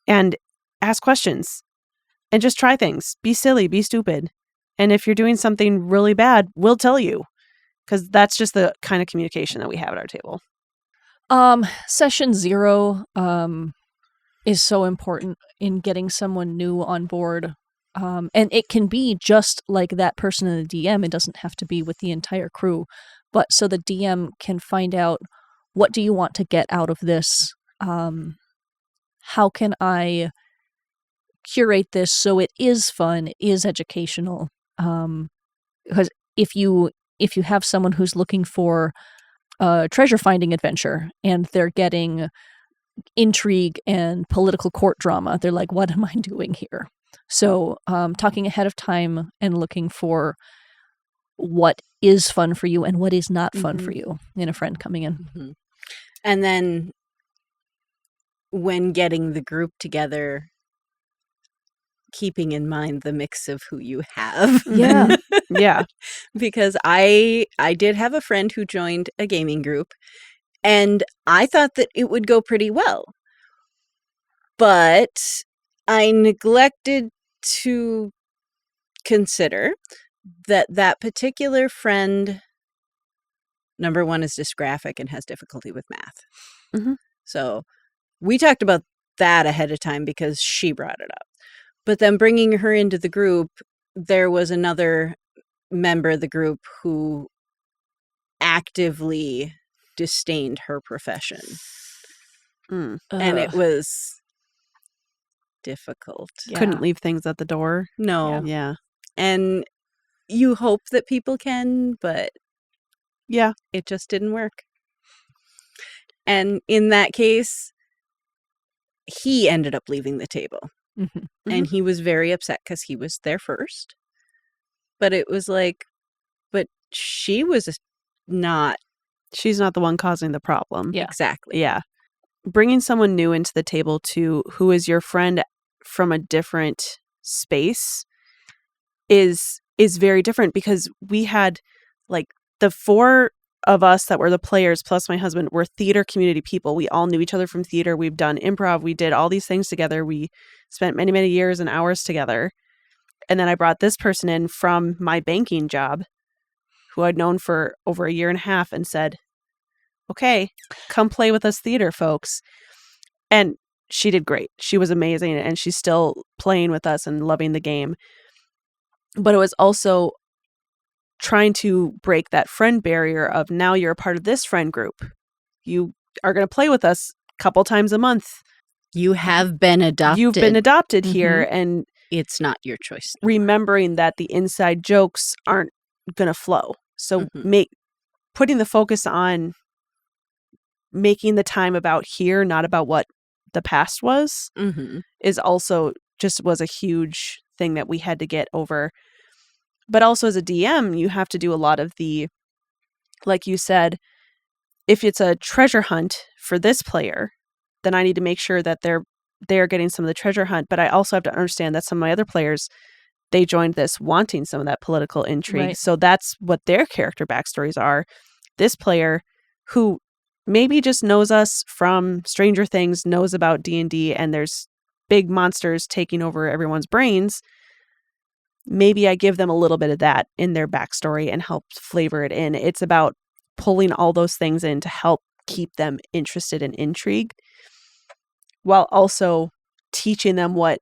and ask questions and just try things. Be silly, be stupid. And if you're doing something really bad, we'll tell you, because that's just the kind of communication that we have at our table. Session 0 is so important in getting someone new on board. And it can be just like that person in the DM. It doesn't have to be with the entire crew. But so the DM can find out, what do you want to get out of this? How can I curate this so it is fun, is educational? Because if you have someone who's looking for a treasure finding adventure and they're getting intrigue and political court drama, they're like, what am I doing here? So talking ahead of time and looking for what is fun for you and what is not fun for you in a friend coming in. Mm-hmm. And then when getting the group together, keeping in mind the mix of who you have. Yeah. Yeah. Because I did have a friend who joined a gaming group, and I thought that it would go pretty well. But I neglected to consider that particular friend, number one, is dysgraphic and has difficulty with math. Mhm. So we talked about that ahead of time because she brought it up. But then bringing her into the group, there was another member of the group who actively disdained her profession. Mm. And it Ugh. was difficult. Yeah. Couldn't leave things at the door. No. Yeah. And you hope that people can, but Yeah. it just didn't work. And in that case, he ended up leaving the table. Mhm. And he was very upset because he was there first. But it was like, but she was not She's not the one causing the problem. Yeah. exactly. Yeah. Bringing someone new into the table too, who is your friend from a different space is very different, because we had like the four of us that were the players plus my husband were theater community people. We all knew each other from theater. We've done improv. We did all these things together. We spent many, many years and hours together. And then I brought this person in from my banking job who I'd known for over a year and a half and said, okay, come play with us theater folks. And she did great. She was amazing. And she's still playing with us and loving the game. But it was also trying to break that friend barrier of, now you're a part of this friend group. You are going to play with us a couple times a month. You have been adopted. You've been adopted here. And It's not your choice. remembering that the inside jokes aren't going to flow. So putting the focus on making the time about here, not about what the past was, is also just was a huge thing that we had to get over. But also as a DM, you have to do a lot of the, like you said, if it's a treasure hunt for this player, then I need to make sure that they're getting some of the treasure hunt. But I also have to understand that some of my other players, they joined this wanting some of that political intrigue. Right. So that's what their character backstories are. This player who maybe just knows us from Stranger Things, knows about D&D, and there's big monsters taking over everyone's brains. Maybe I give them a little bit of that in their backstory and help flavor it in. It's about pulling all those things in to help keep them interested and intrigued, while also teaching them what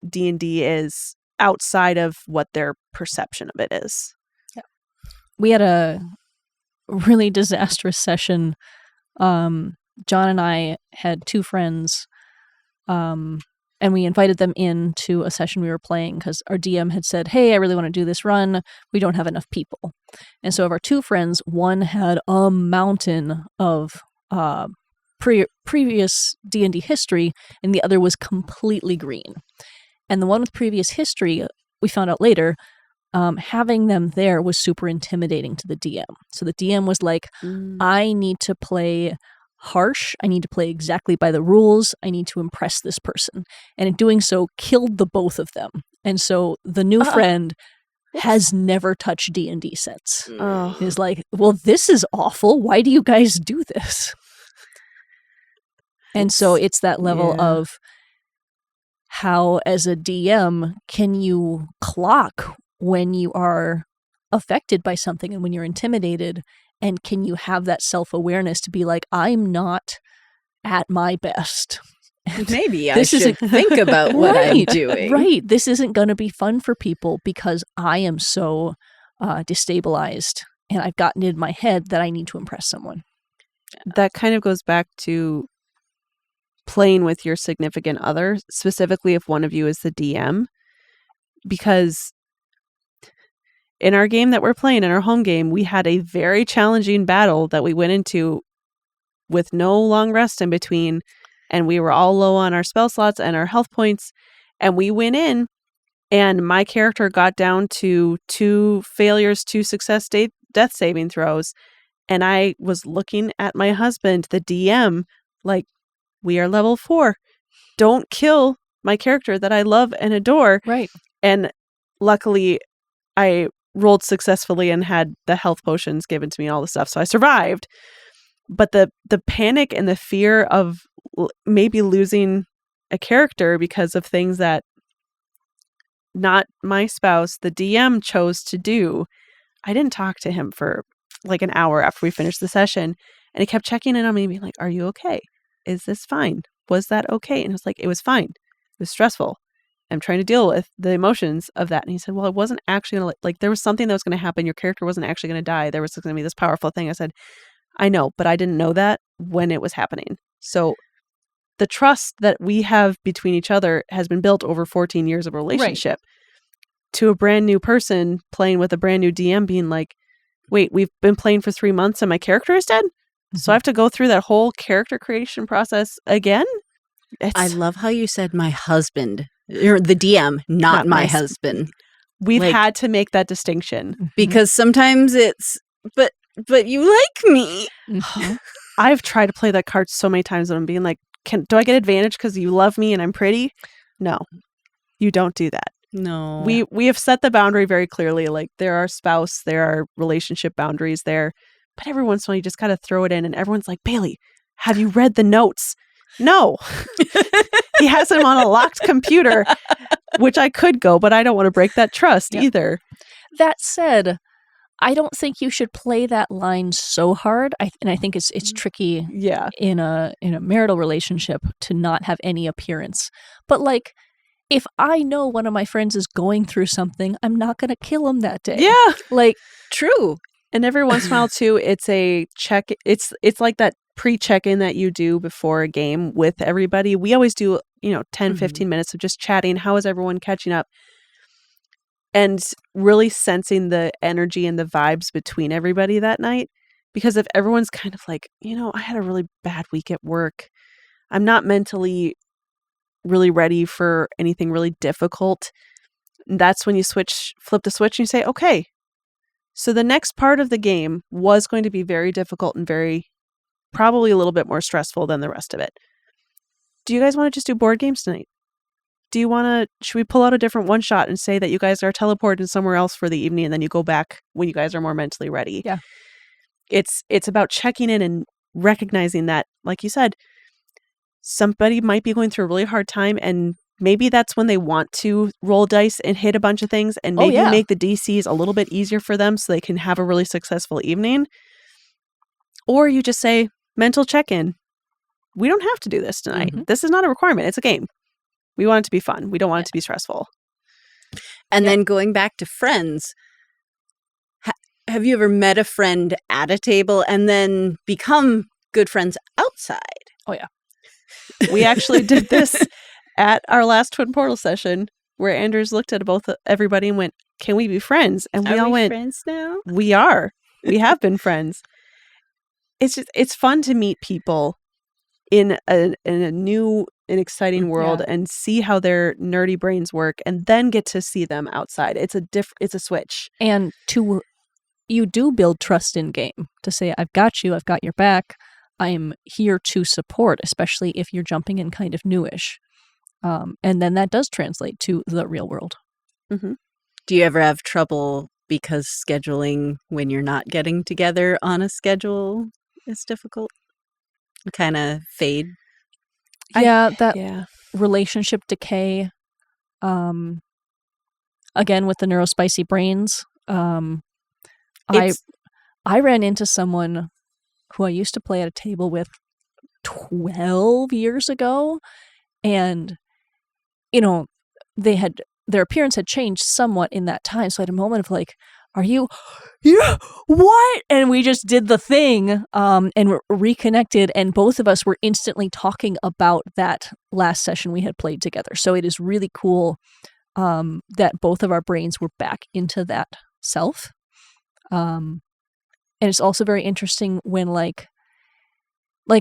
D&D is outside of what their perception of it is. We had a really disastrous session. John and I had two friends, and we invited them into a session we were playing because our DM had said, hey, I really want to do this run. We don't have enough people. And so of our two friends, one had a mountain of previous D&D history, and the other was completely green. And the one with previous history, we found out later, having them there was super intimidating to the DM. So the DM was like, I need to play harsh. I need to play exactly by the rules. I need to impress this person. And in doing so, killed the both of them. And so the new friend has never touched D&D since. Oh. Is like, well, this is awful. Why do you guys do this? And so it's that level of how, as a DM, can you clock when you are affected by something and when you're intimidated, and can you have that self-awareness to be like, I'm not at my best. Maybe I should think about what I'm doing. Right. This isn't going to be fun for people because I am so destabilized and I've gotten in my head that I need to impress someone. That kind of goes back to playing with your significant other, specifically if one of you is the DM, because in our game that we're playing, in our home game, we had a very challenging battle that we went into with no long rest in between, and we were all low on our spell slots and our health points, and we went in, and my character got down to 2 failures, 2 success death saving throws, and I was looking at my husband, the DM, like, we are level 4. Don't kill my character that I love and adore. Right. And luckily, I rolled successfully and had the health potions given to me and all the stuff, so I survived. But the panic and the fear of maybe losing a character because of things that not my spouse, the DM chose to do. I didn't talk to him for like an hour after we finished the session, and he kept checking in on me, being like, "Are you okay? Is this fine? Was that okay?" And I was like, "It was fine. It was stressful. I'm trying to deal with the emotions of that." And he said, "Well, it wasn't actually going to, like, there was something that was going to happen. Your character wasn't actually going to die. There was going to be this powerful thing." I said, "I know, but I didn't know that when it was happening." So the trust that we have between each other has been built over 14 years of relationship. To a brand new person playing with a brand new DM being like, "Wait, we've been playing for 3 months and my character is dead? So I have to go through that whole character creation process again?" I love how you said my husband, or the DM, not my husband. We've had to make that distinction. Because sometimes it's, but you like me. I've tried to play that card so many times and I'm being like, do I get advantage because you love me and I'm pretty? No, you don't do that. No. We have set the boundary very clearly. Like, there are spouse, there are relationship boundaries there. But every once in a while, you just got to throw it in. And everyone's like, "Bailey, have you read the notes?" No. He has them on a locked computer, which I could go, but I don't want to break that trust either. That said, I don't think you should play that line so hard. I think it's tricky in a marital relationship to not have any appearance. But like, if I know one of my friends is going through something, I'm not going to kill him that day. Yeah. Like, true. And every once in a while too, it's a check. It's like that pre-check-in that you do before a game with everybody. We always do, 10, 15 minutes of just chatting. How is everyone catching up? And really sensing the energy and the vibes between everybody that night. Because if everyone's kind of like, I had a really bad week at work, I'm not mentally really ready for anything really difficult, that's when you flip the switch and you say, okay, so the next part of the game was going to be very difficult and probably a little bit more stressful than the rest of it. Do you guys want to just do board games tonight? Should we pull out a different one shot and say that you guys are teleported somewhere else for the evening and then you go back when you guys are more mentally ready? Yeah. It's about checking in and recognizing that, like you said, somebody might be going through a really hard time and maybe that's when they want to roll dice and hit a bunch of things, and maybe you make the DCs a little bit easier for them so they can have a really successful evening. Or you just say, mental check-in. We don't have to do this tonight. This is not a requirement. It's a game. We want it to be fun. We don't want it to be stressful. And then going back to friends, have you ever met a friend at a table and then become good friends outside? Oh, yeah. We actually did this at our last Twin Portal session where Anders looked at everybody and went, "Can we be friends?" And we all went, friends now? "We are. We have been friends." It's fun to meet people in a new and exciting world and see how their nerdy brains work, and then get to see them outside. It's a switch. And you do build trust in game to say, "I've got you. I've got your back. I'm here to support," especially if you're jumping in kind of newish. And then that does translate to the real world. Mm-hmm. Do you ever have trouble because scheduling when you're not getting together on a schedule is difficult? Kind of fade? Relationship decay. Again, with the neurospicy brains, I ran into someone who I used to play at a table with 12 years ago, and their appearance had changed somewhat in that time. So I had a moment of like, "Are you, what?" And we just did the thing, and reconnected, and both of us were instantly talking about that last session we had played together. So it is really cool that both of our brains were back into that self. And it's also very interesting when like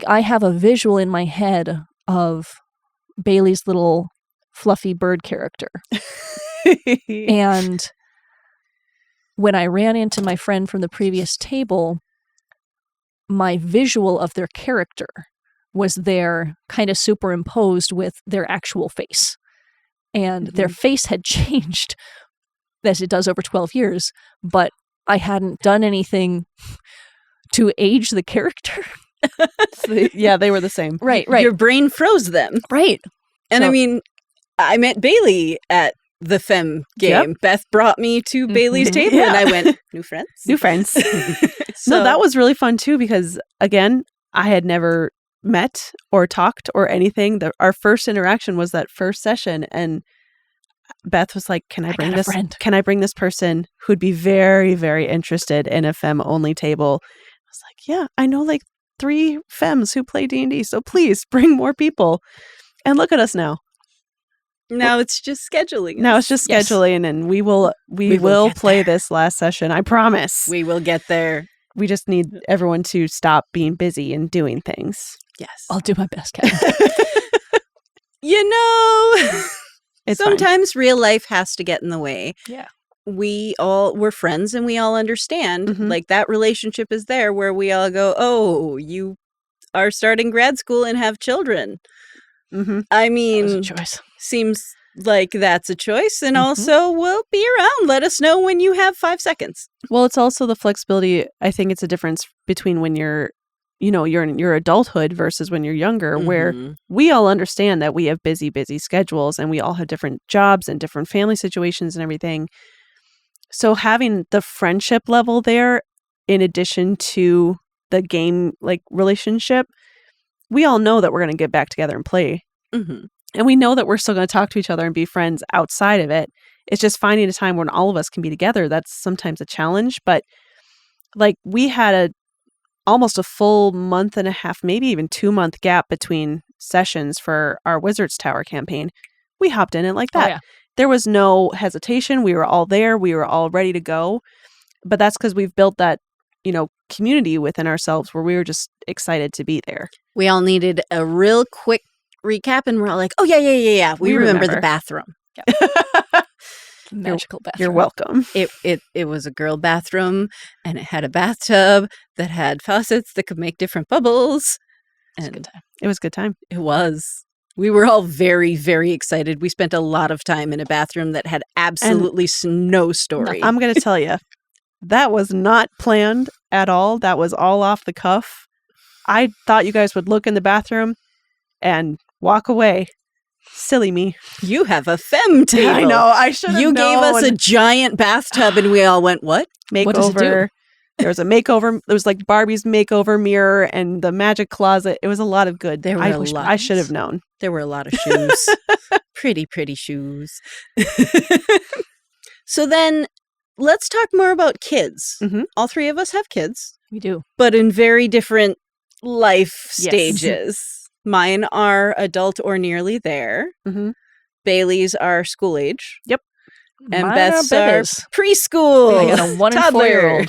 I have a visual in my head of Bailey's little fluffy bird character. And when I ran into my friend from the previous table, my visual of their character was there kind of superimposed with their actual face. And their face had changed as it does over 12 years, but I hadn't done anything to age the character. They were the same. Right. Your brain froze them. Right. And I mean, I met Bailey at the Femme game. Beth brought me to Bailey's table and I went, new friends? New friends. So, No, that was really fun too because, again, I had never met or talked or anything. Our first interaction was that first session, and Beth was like, can I bring this person who'd be very, very interested in a Femme only table? I was like, yeah, I know like 3 Femmes who play D&D, so please bring more people. And look at us now. now it's just scheduling. Now it's just scheduling, and we will play this last session. I promise. We will get there. We just need everyone to stop being busy and doing things. Yes. I'll do my best, Kat. It's sometimes real life has to get in the way. Yeah. We're friends and we all understand. Mhm. Like that relationship is there where we all go, oh, you are starting grad school and have children. Mm-hmm. I That mean, was a choice. seems like that's a choice. And Mhm. also, we'll be around. Let us know when you have 5 seconds. Well, it's also the flexibility. I think it's a difference between when you're in your adulthood versus when you're younger, where Mhm. we all understand that we have busy schedules and we all have different jobs and different family situations and everything. So having the friendship level there, in addition to the game like relationship, we all know that we're going to get back together and play. Mhm. And we know that we're still going to talk to each other and be friends outside of it. It's just finding a time when all of us can be together. That's sometimes a challenge. But like we had almost a full month and a half, maybe even 2-month gap between sessions for our Wizards Tower campaign. We hopped in it like that. Oh, yeah. There was no hesitation. We were all there. We were all ready to go. But that's because we've built that, community within ourselves where we were just excited to be there. We all needed a real quick recap, and we're all like, oh, yeah. We remember the bathroom. Magical bathroom. You're welcome. It was a girl bathroom, and it had a bathtub that had faucets that could make different bubbles. It's a And good time. It was a good time. it was. We were all very, very excited. We spent a lot of time in a bathroom that had absolutely no story. I'm going to tell you, that was not planned at all. That was all off the cuff. I thought you guys would look in the bathroom and walk away. Silly me. You have a Femme table. I know. I should have You gave us a giant bathtub, and we all went, what? makeover. What does it do? There was a makeover. There was like Barbie's makeover mirror and the magic closet. It was a lot of good. There were I a lot. I should have known. There were a lot of shoes. Pretty, pretty shoes. So then let's talk more about kids. Mhm. All 3 of us have kids, We do. but in very different life Yes. stages. Mine are adult or nearly there. Mm-hmm. Bailey's are school age. And Mine Beth's are are babies. preschool. I got a 1 and toddler. 4-year-old.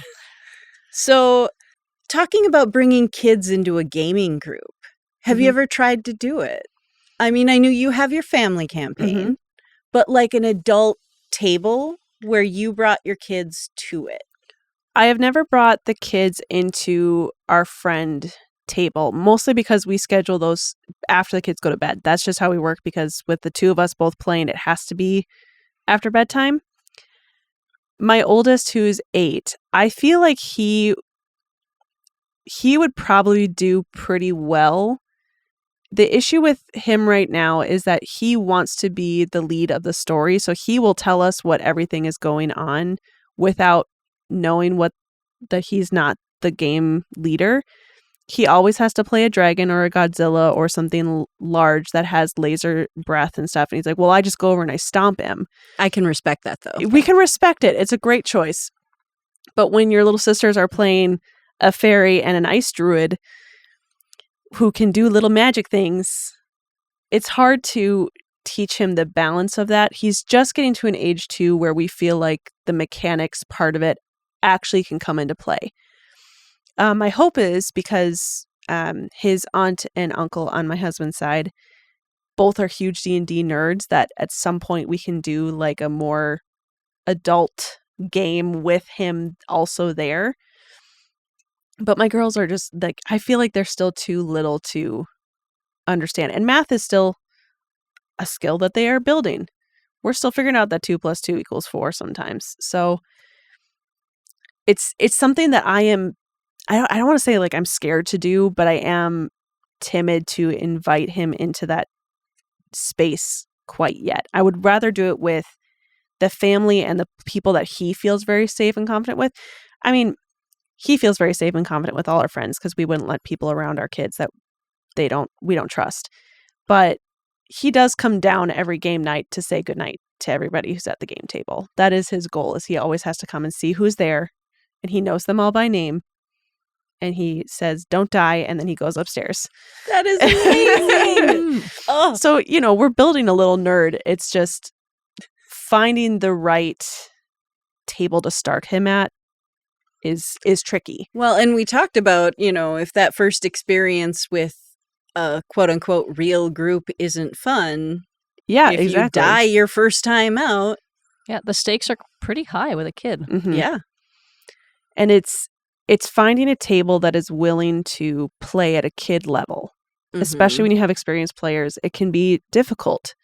So, talking about bringing kids into a gaming group, have you Mhm. ever tried to do it? I mean, I knew you have your family campaign, but like an adult table where you brought your kids to it. I have never brought the kids into our friend table, mostly because we schedule those after the kids go to bed. That's just how we work, because with the 2 of us both playing, it has to be after bedtime. My oldest, who's 8, I feel like he would probably do pretty well. The issue with him right now is that he wants to be the lead of the story, so he will tell us what everything is going on without knowing that he's not the game leader. He always has to play a dragon or a Godzilla or something large that has laser breath and stuff. And he's like, well, I just go over and I stomp him. I can respect that though. We can respect it. It's a great choice. But when your little sisters are playing a fairy and an ice druid who can do little magic things, it's hard to teach him the balance of that. He's just getting to an age too where we feel like the mechanics part of it actually can come into play. My hope is because his aunt and uncle on my husband's side both are huge D&D nerds, that at some point we can do like a more adult game with him also there. But my girls are just like, I feel like they're still too little to understand. And math is still a skill that they are building. We're still figuring out that 2 + 2 = 4 sometimes. So it's something that I don't want to say like I'm scared to do, but I am timid to invite him into that space quite yet. I would rather do it with the family and the people that he feels very safe and confident with. I mean, he feels very safe and confident with all our friends because we wouldn't let people around our kids that we don't trust. But he does come down every game night to say goodnight to everybody who's at the game table. That is his goal, is he always has to come and see who's there, and he knows them all by name. And he says, "Don't die," and then he goes upstairs. That is amazing. Oh. So, we're building a little nerd. It's just finding the right table to start him at is tricky. Well, and we talked about, if that first experience with a quote unquote real group isn't fun. Yeah, if exactly. you die your first time out. Yeah, the stakes are pretty high with a kid. Mm-hmm. Yeah. And it's finding a table that is willing to play at a kid level. Especially when you have experienced players, it can be difficult.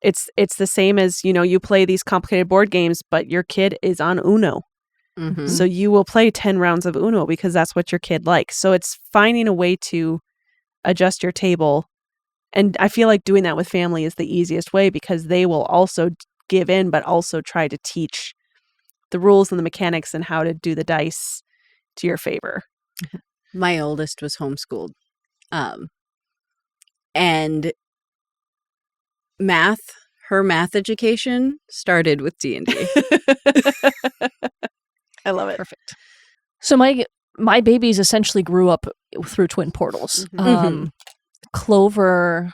It's the same as, you play these complicated board games, but your kid is on Uno. Mm-hmm. So you will play 10 rounds of Uno because that's what your kid likes. So it's finding a way to adjust your table. And I feel like doing that with family is the easiest way because they will also give in, but also try to teach the rules and the mechanics and how to do the dice to your favor. My oldest was homeschooled. And her math education started with D&D. I love it. Perfect. So my babies essentially grew up through twin portals. Mhm. Clover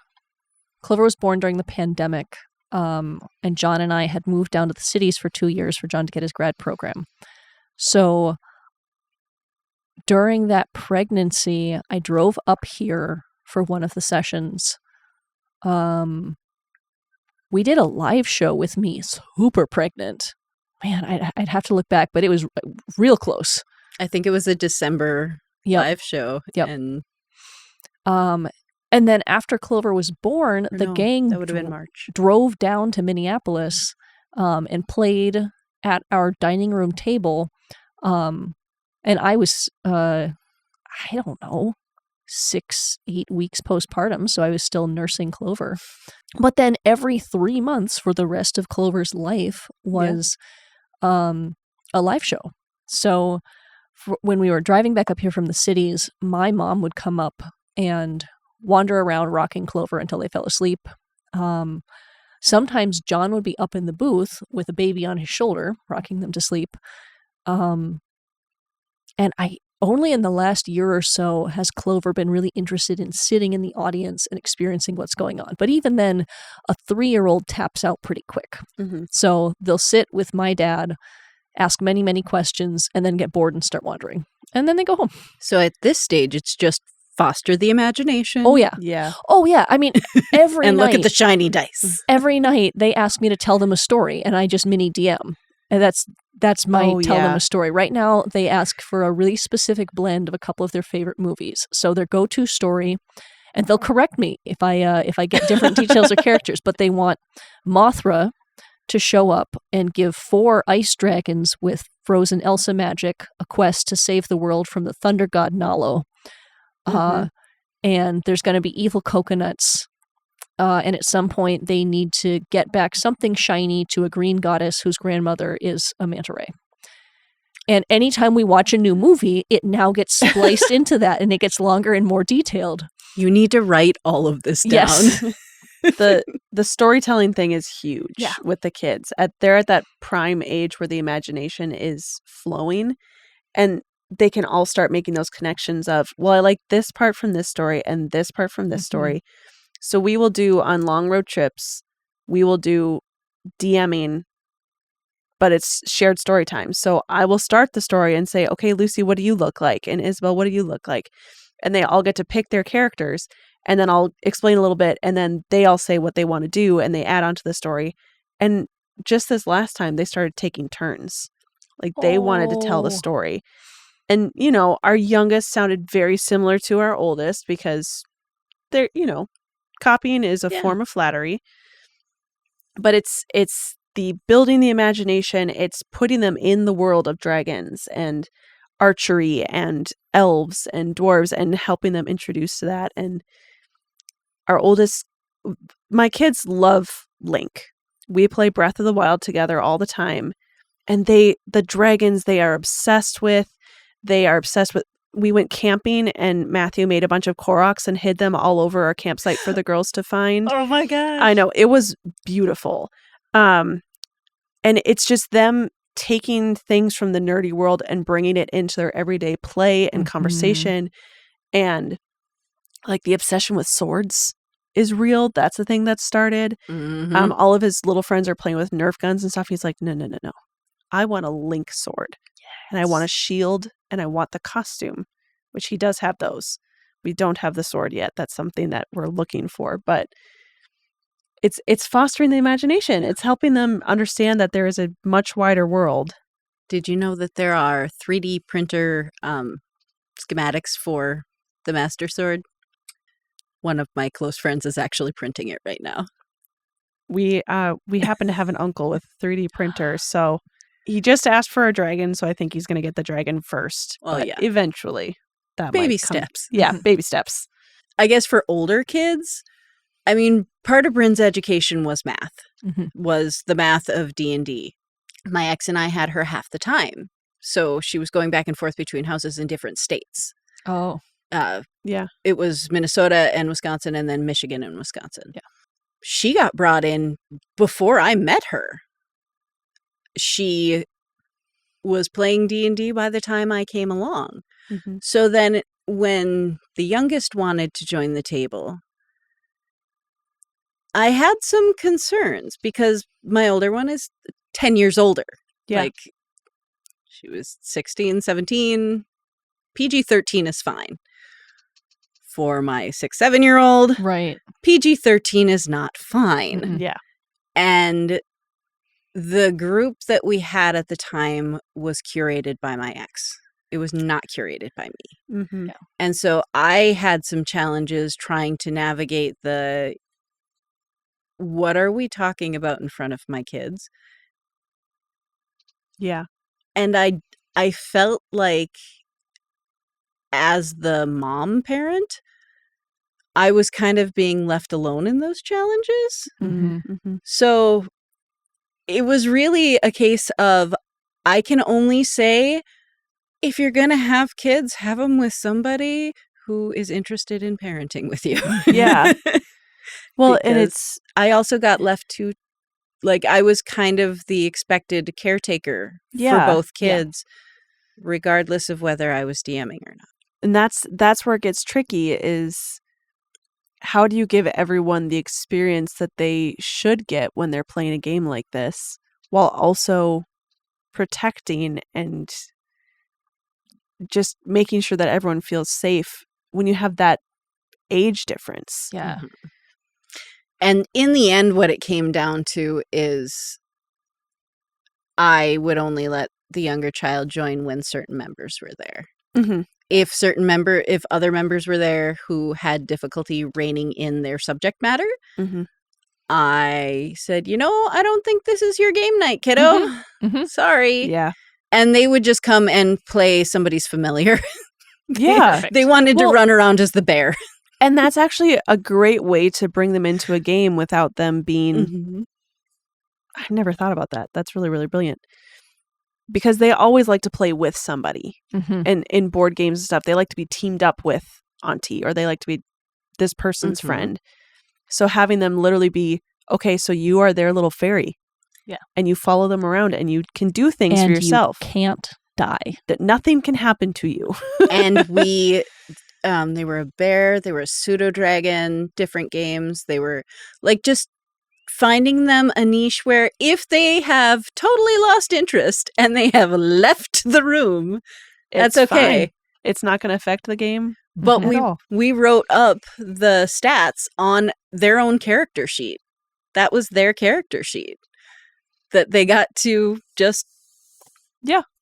was born during the pandemic, and John and I had moved down to the cities for 2 years for John to get his grad program. So during that pregnancy, I drove up here for one of the sessions. We did a live show with me, super pregnant. Man, I'd have to look back, but it was real close. I think it was a December live show. Yep. And then after Clover was born, gang that would have been March. Drove down to Minneapolis and played at our dining room table. And I was, I don't know, 6-8 weeks postpartum, so I was still nursing Clover. But then every 3 months for the rest of Clover's life was a live show. So when we were driving back up here from the cities, my mom would come up and wander around rocking Clover until they fell asleep. Sometimes John would be up in the booth with a baby on his shoulder, rocking them to sleep. And only in the last year or so has Clover been really interested in sitting in the audience and experiencing what's going on. But even then, a 3-year-old taps out pretty quick. Mm-hmm. So they'll sit with my dad, ask many, many questions, and then get bored and start wandering. And then they go home. So at this stage, it's just foster the imagination. Oh, yeah. Yeah. Oh, yeah. I mean, every and night. look at the shiny dice. Every night they ask me to tell them a story, and I just mini DM. And that's my tell them a story. Right now, they ask for a really specific blend of a couple of their favorite movies. So their go-to story, and they'll correct me if I get different details or characters, but they want Mothra to show up and give 4 ice dragons with frozen Elsa magic a quest to save the world from the thunder god Nalo. And there's going to be evil coconuts. And at some point, they need to get back something shiny to a green goddess whose grandmother is a manta ray. And anytime we watch a new movie, it now gets spliced into that, and it gets longer and more detailed. You need to write all of this down. Yes. The storytelling thing is huge Yeah. with the kids. They're at that prime age where the imagination is flowing, and they can all start making those connections of, well, I like this part from this story and this part from this story. So we will do on long road trips, we will do DMing, but it's shared story time. So I will start the story and say, okay, Lucy, what do you look like? And Isabel, what do you look like? And they all get to pick their characters, and then I'll explain a little bit, and then they all say what they want to do, and they add on to the story. And just this last time, they started taking turns. Like they wanted to tell the story. And, our youngest sounded very similar to our oldest because they're, copying is a form of flattery. But it's the building the imagination. It's putting them in the world of dragons and archery and elves and dwarves and helping them introduce to that. And our oldest, my kids love Link. We play Breath of the Wild together all the time. And the dragons, they are obsessed with. We went camping and Matthew made a bunch of Koroks and hid them all over our campsite for the girls to find. Oh my gosh. I know. It was beautiful. And it's just them taking things from the nerdy world and bringing it into their everyday play and conversation. And like the obsession with swords is real. That's the thing that started. All of his little friends are playing with Nerf guns and stuff. He's like, no. I want a Link sword. And I want a shield and I want the costume, which he does have those. We don't have the sword yet. That's something that we're looking for, but it's fostering the imagination. It's helping them understand that there is a much wider world. Did you know that there are 3D printer schematics for the Master Sword? One of my close friends is actually printing it right now. We happen to have an uncle with a 3D printer, so he just asked for a dragon, so I think he's going to get the dragon first. Oh, but yeah. Eventually. That Baby might come. steps. Yeah, baby steps. I guess for older kids, I mean, part of Bryn's education was math, was the math of D&D. My ex and I had her half the time, so she was going back and forth between houses in different states. Oh. Yeah. It was Minnesota and Wisconsin and then Michigan and Wisconsin. Yeah. She got brought in before I met her. She was playing D&D by the time I came along. So then when the youngest wanted to join the table, I had some concerns because my older one is 10 years older. Yeah. Like she was 16, 17. PG-13 is fine. For my 6-7-year-old, Right. PG-13 is not fine. Yeah. And the group that we had at the time was curated by my ex. It was not curated by me. Yeah. And so I had some challenges trying to navigate what are we talking about in front of my kids? Yeah. And I felt like as the mom parent, I was kind of being left alone in those challenges. So it was really a case of I can only say, if you're going to have kids, have them with somebody who is interested in parenting with you. Yeah. Well, and Because I also got left to, like, I was kind of the expected caretaker for both kids, regardless of whether I was DMing or not. And that's where it gets tricky is how do you give everyone the experience that they should get when they're playing a game like this while also protecting and just making sure that everyone feels safe when you have that age difference. Yeah. And in the end, what it came down to is I would only let the younger child join when certain members were there. If other members were there who had difficulty reining in their subject matter, I said, I don't think this is your game night, kiddo. Sorry. Yeah. And they would just come and play somebody's familiar. Yeah. They wanted to run around as the bear. And that's actually a great way to bring them into a game without them being... I never thought about that. That's really, really brilliant. Because they always like to play with somebody. And in board games and stuff, they like to be teamed up with auntie, or they like to be this person's friend. So having them literally be, okay, so you are their little fairy. Yeah. And you follow them around and you can do things for yourself. You can't die. That nothing can happen to you. And they were a bear, they were a pseudo dragon, different games. They were like just finding them a niche where if they have totally lost interest and they have left the room, that's okay. Fine. It's not going to affect the game. But all. we wrote up the stats on their own character sheet. That was their character sheet. That they got to just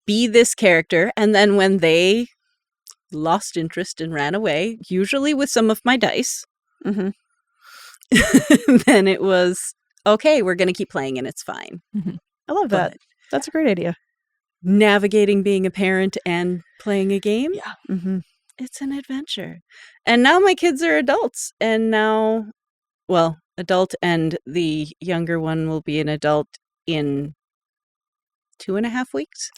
be this character. And then when they lost interest and ran away, usually with some of my dice, then it was, okay, we're going to keep playing and it's fine. I love that. That's a great idea. Navigating being a parent and playing a game. Yeah. It's an adventure. And now my kids are adults. And now, well, adult, and the younger one will be an adult in 2.5 weeks.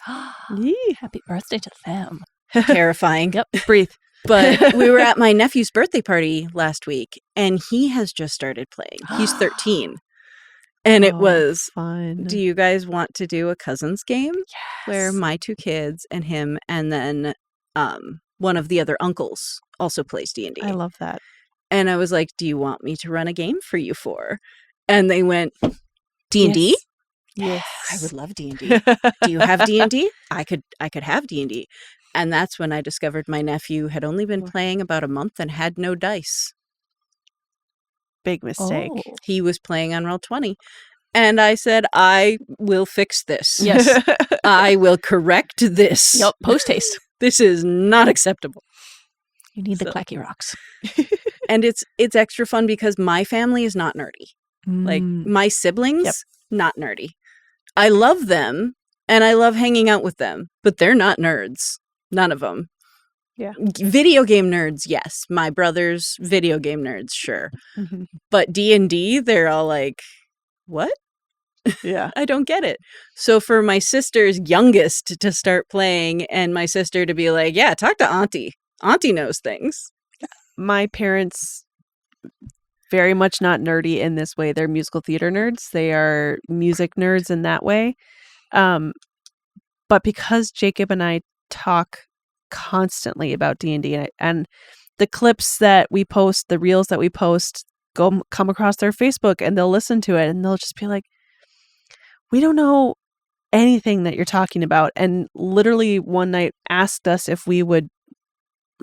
Yee. Happy birthday to them. Terrifying. Yep. Breathe. But we were at my nephew's birthday party last week, and he has just started playing. He's 13. And it Oh, was, fun. do you guys want to do a cousins game? Where Yes. my 2 kids and him, and then one of the other uncles also plays D&D. I love that. And I was like, do you want me to run a game for you 4? And they went, D&D? Yes. I would love D&D. Do you have D&D? I could have D&D. And that's when I discovered my nephew had only been playing about a month and had no dice. Big mistake. Oh. He was playing on Roll20. And I said, I will fix this. Yes. I will correct this. Yep. Post haste. This is not acceptable. You need the So- clacky rocks. And it's extra fun because my family is not nerdy. Like Mm. my siblings, Yep. not nerdy. I love them and I love hanging out with them, but they're not nerds. None of them. Yeah. Video game nerds, yes. My brothers, video game nerds, sure. Mhm. But D&D, they're all like, what? Yeah. I don't get it. So for my sister's youngest to start playing and my sister to be like, yeah, talk to Auntie. Auntie knows things. My parents, very much not nerdy in this way. They're musical theater nerds. They are music nerds in that way. But because Jacob and I talk constantly about D&D and the clips that we post, the reels that we post come across their Facebook and they'll listen to it and they'll just be like, we don't know anything that you're talking about. And literally one night asked us if we would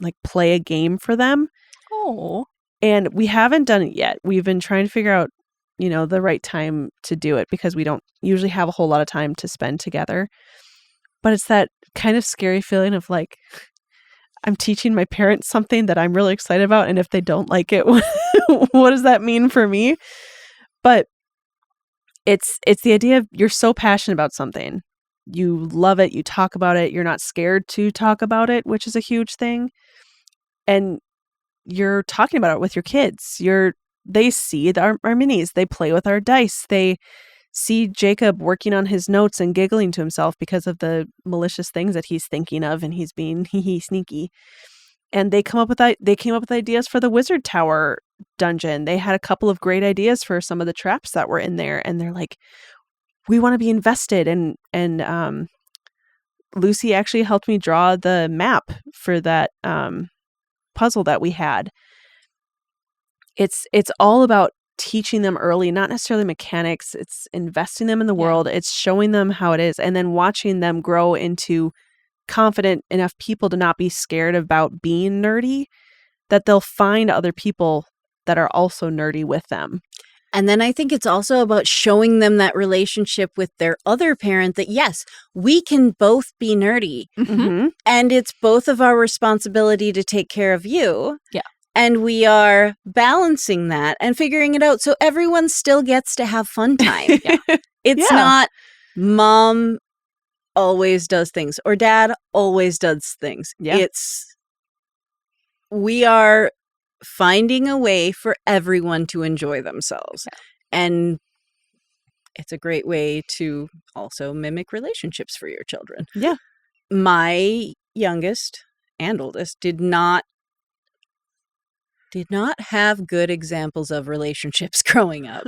like play a game for them. Oh. And we haven't done it yet. We've been trying to figure out, the right time to do it because we don't usually have a whole lot of time to spend together. But it's that kind of scary feeling of like, I'm teaching my parents something that I'm really excited about. And if they don't like it, what does that mean for me? But it's the idea of you're so passionate about something. You love it. You talk about it. You're not scared to talk about it, which is a huge thing. And you're talking about it with your kids. They see our minis. They play with our dice. They see Jacob working on his notes and giggling to himself because of the malicious things that he's thinking of, and he's being sneaky. And they came up with ideas for the Wizard Tower dungeon. They had a couple of great ideas for some of the traps that were in there, and they're like, we want to be invested. And Lucy actually helped me draw the map for that puzzle that we had. It's all about teaching them early, not necessarily mechanics. It's investing them in the world. It's showing them how it is, and then watching them grow into confident enough people to not be scared about being nerdy, that they'll find other people that are also nerdy with them. And then I think it's also about showing them that relationship with their other parent that, yes, we can both be nerdy. Mm-hmm. And it's both of our responsibility to take care of you. Yeah. And we are balancing that and figuring it out so everyone still gets to have fun time. It's not mom always does things or dad always does things. Yeah. It's we are finding a way for everyone to enjoy themselves. And it's a great way to also mimic relationships for your children. Yeah. My youngest and oldest did not have good examples of relationships growing up.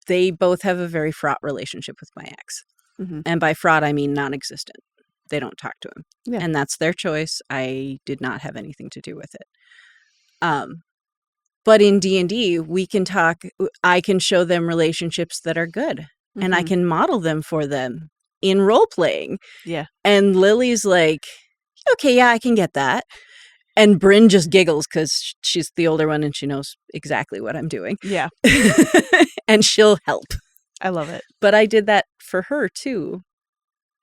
They both have a very fraught relationship with my ex. Mm-hmm. And by fraught, I mean non-existent. They don't talk to him. Yeah. And that's their choice. I did not have anything to do with it. But in D&D, we can talk. I can show them relationships that are good. And I can model them for them in role-playing. Yeah. And Lily's like, okay, yeah, I can get that. And Bryn just giggles because she's the older one and she knows exactly what I'm doing. Yeah. And she'll help. I love it. But I did that for her too.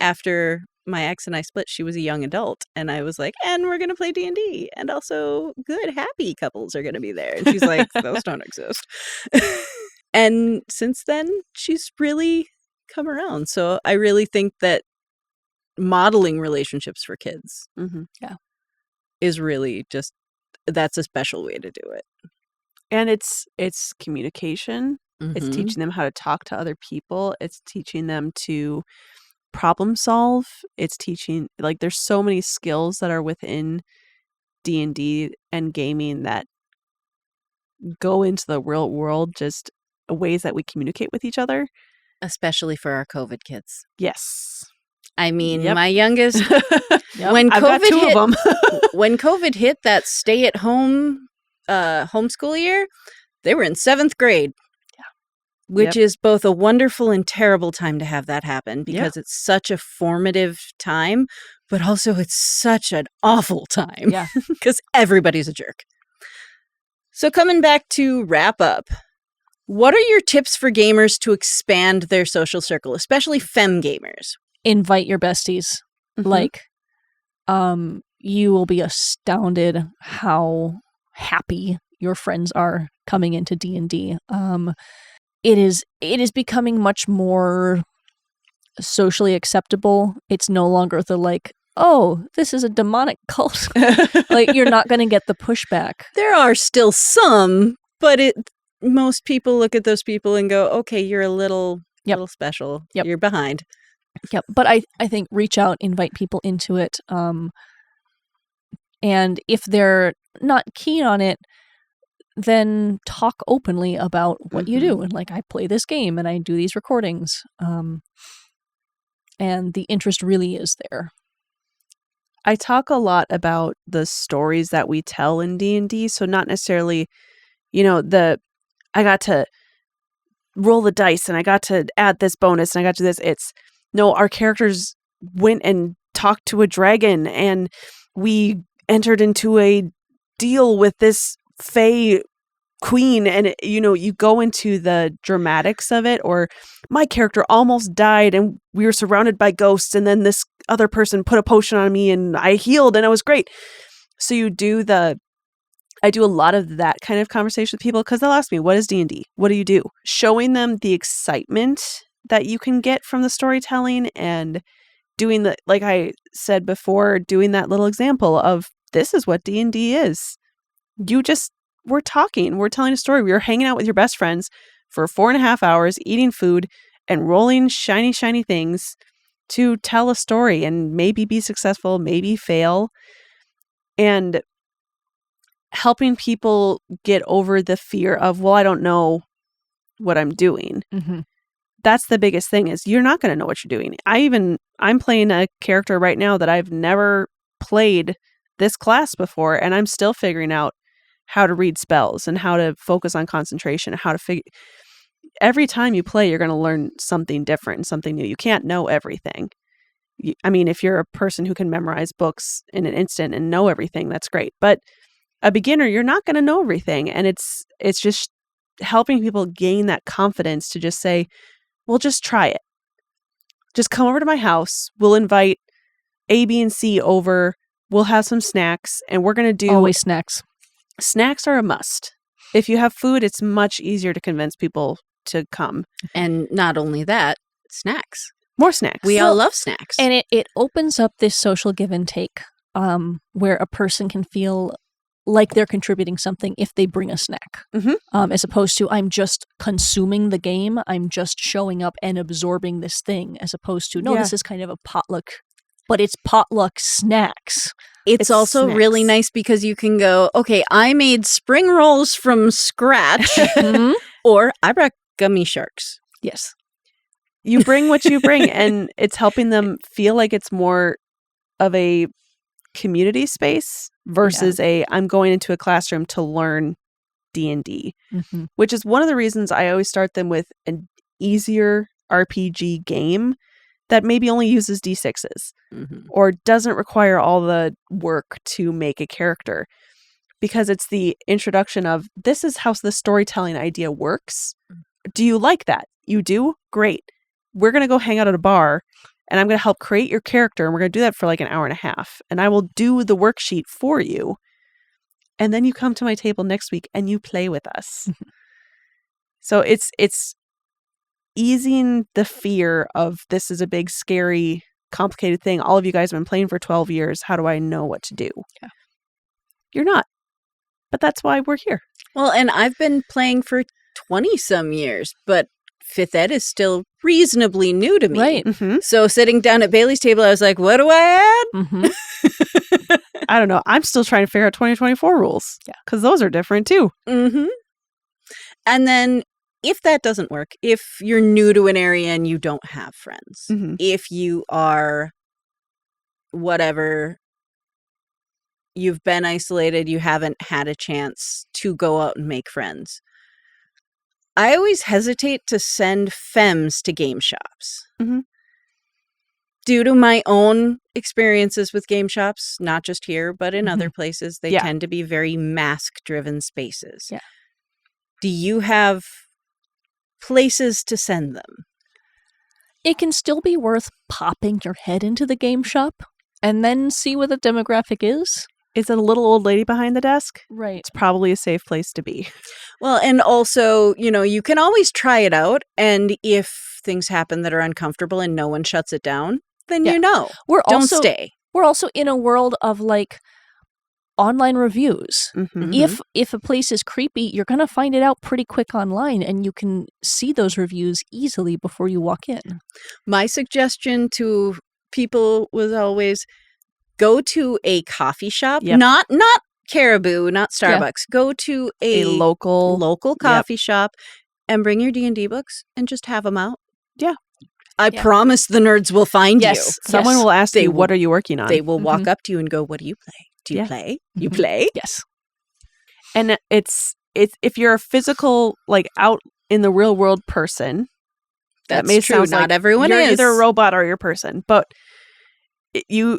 After my ex and I split, she was a young adult. And I was like, and we're going to play D&D. And also good, happy couples are going to be there. And she's like, those don't exist. And since then, she's really come around. So I really think that modeling relationships for kids Mm-hmm. is really just, that's a special way to do it. And it's communication. It's Mhm. teaching them how to talk to other people. It's teaching them to problem solve. It's teaching, like, there's so many skills that are within D&D and gaming that go into the real world, just ways that we communicate with each other. Especially for our COVID kids. Yes. I mean, Yep. my youngest, Yep. when I've got COVID 2 hit, of them. when COVID hit that stay-at-home homeschool year, they were in 7th grade. Which is both a wonderful and terrible time to have that happen because it's such a formative time, but also it's such an awful time. Yeah. Because everybody's a jerk. So coming back to wrap up, what are your tips for gamers to expand their social circle, especially femme gamers? Invite your besties. Mhm. Like, you will be astounded how happy your friends are coming into D&D. It is becoming much more socially acceptable. It's no longer the like, oh, this is a demonic cult. Like, you're not going to get the pushback. There are still some, but most people look at those people and go, okay, you're a little special. Yep. You're behind. Yep. But I think reach out, invite people into it. And if they're not keen on it, then talk openly about what you do. And like, I play this game and I do these recordings. And the interest really is there. I talk a lot about the stories that we tell in D&D. So not necessarily, I got to roll the dice and I got to add this bonus and I got to do this. It's, no, our characters went and talked to a dragon and we entered into a deal with this fae queen, and you go into the dramatics of it. Or my character almost died and we were surrounded by ghosts, and then this other person put a potion on me and I healed and it was great. So I do a lot of that kind of conversation with people, because they'll ask me, what is D&D? What do you do? Showing them the excitement that you can get from the storytelling, and doing like I said before, doing that little example of, this is what D&D is. We're talking, we're telling a story. We were hanging out with your best friends for 4.5 hours, eating food and rolling shiny, shiny things to tell a story and maybe be successful, maybe fail, and helping people get over the fear of, well, I don't know what I'm doing. Mm-hmm. That's the biggest thing, is you're not going to know what you're doing. I'm playing a character right now that I've never played this class before, and I'm still figuring out how to read spells and how to focus on concentration, how to figure. Every time you play, you're going to learn something different, something new. You can't know everything. If you're a person who can memorize books in an instant and know everything, that's great. But a beginner, you're not going to know everything. And it's just helping people gain that confidence to just say, well, just try it. Just come over to my house. We'll invite A, B, and C over. We'll have some snacks, and we're going to do... Always snacks. Snacks are a must. If you have food, it's much easier to convince people to come. And not only that, snacks. More snacks. We all love snacks. And it opens up this social give and take, where a person can feel like they're contributing something if they bring a snack, as opposed to, I'm just consuming the game. I'm just showing up and absorbing this thing, as opposed to, this is kind of a potluck, but it's potluck snacks. It's also snacks. really nice because you can go, okay, I made spring rolls from scratch, or I brought gummy sharks. Yes. You bring what you bring, and it's helping them feel like it's more of a community space versus I'm going into a classroom to learn D&D, which is one of the reasons I always start them with an easier RPG game that maybe only uses D6s or doesn't require all the work to make a character, because it's the introduction of, this is how the storytelling idea works. Do you like that? You do? Great. We're going to go hang out at a bar, and I'm going to help create your character, and we're going to do that for like an hour and a half, and I will do the worksheet for you. And then you come to my table next week and you play with us. So it's easing the fear of, this is a big, scary, complicated thing. All of you guys have been playing for 12 years. How do I know what to do? Yeah. You're not. but that's why we're here. Well, and I've been playing for 20 some years, but 5th ed is still reasonably new to me. Right. Mm-hmm. So sitting down at Bailey's table, I was like, what do I add? Mm-hmm. I don't know. I'm still trying to figure out 2024 rules. Yeah. Because those are different too. Mm-hmm. And then if that doesn't work, if you're new to an area and you don't have friends, Mhm. if you are whatever, you've been isolated, you haven't had a chance to go out and make friends, I always hesitate to send Femmes to game shops. Mhm. Due to my own experiences with game shops, not just here, but in Mhm. other places, they Yeah. tend to be very mask-driven spaces. Yeah. Do you have places to send them? It can still be worth popping your head into the game shop and then see what the demographic is. Is it a little old lady behind the desk? Right. It's probably a safe place to be. Well, and also, you can always try it out. And if things happen that are uncomfortable and no one shuts it down, then Yeah. We're don't also stay. we're also in a world of like online reviews. Mhm. If a place is creepy, you're going to find it out pretty quick online and you can see those reviews easily before you walk in. My suggestion to people was always go to a coffee shop, Yep. not Caribou, not Starbucks. Go to A local. local coffee shop and bring your D&D books and just have them out. Yeah. I Yeah. promise the nerds will find Yes. Someone will ask They you, will- what are you working on? you. They will walk Mhm. up to you and go, what do you play? Do you Yeah. play? You Mhm. play? Yes. And it's if you're a physical, like out in the real world person, that That's may true. sound Not like everyone you're is. either a robot or you're a person, but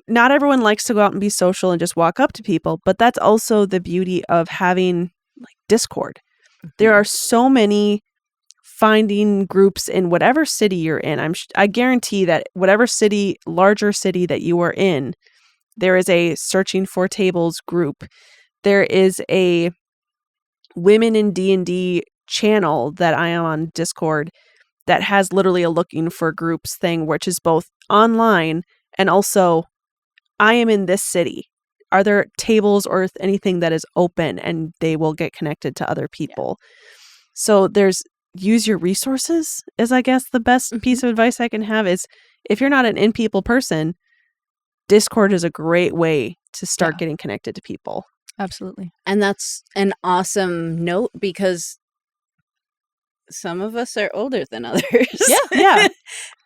not everyone likes to go out and be social and just walk up to people, but that's also the beauty of having like Discord. There are so many finding groups in whatever city you're in. I guarantee that whatever larger city that you are in, there is a searching for tables group. There is a women in D&D channel that I am on Discord that has literally a looking for groups thing, which is both online and also I am in this city. Are there tables or anything that is open, and they will get connected to other people. So use your resources is, I guess, the best piece of advice I can have is if you're not an in-people person, Discord is a great way to start getting connected to people. Absolutely. And that's an awesome note because some of us are older than others. Yeah.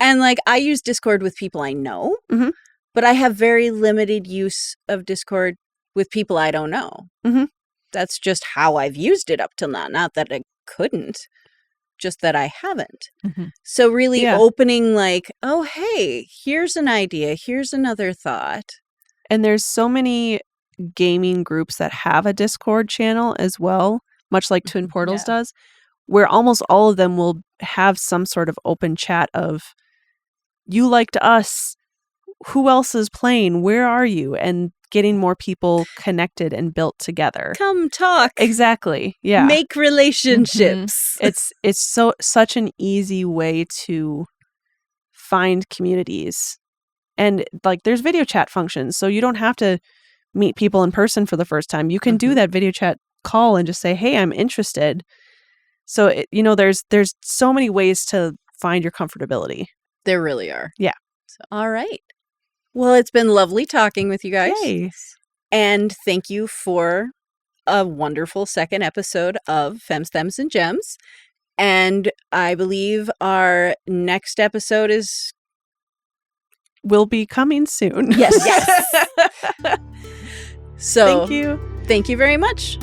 And like I use Discord with people I know, Mhm. but I have very limited use of Discord with people I don't know. Mhm. That's just how I've used it up till now. Not that I couldn't, just that I haven't. Mhm. So really Yeah. opening like, oh, hey, here's an idea. Here's another thought. And there's so many gaming groups that have a Discord channel as well, much like Twin Portals Yeah. does, where almost all of them will have some sort of open chat of, you liked us, who else is playing, where are you, and getting more people connected and built together. Come talk. Exactly. Yeah. Make relationships. It's such an easy way to find communities. And like there's video chat functions, so you don't have to meet people in person for the first time. You can do that video chat call and just say, "Hey, I'm interested." So there's so many ways to find your comfortability. There really are. Yeah. So, all right. Well, it's been lovely talking with you guys. Yay. And thank you for a wonderful second episode of Femmes, Thems, and Gems. And I believe our next episode will be coming soon. Yes. So Thank you. Thank you very much.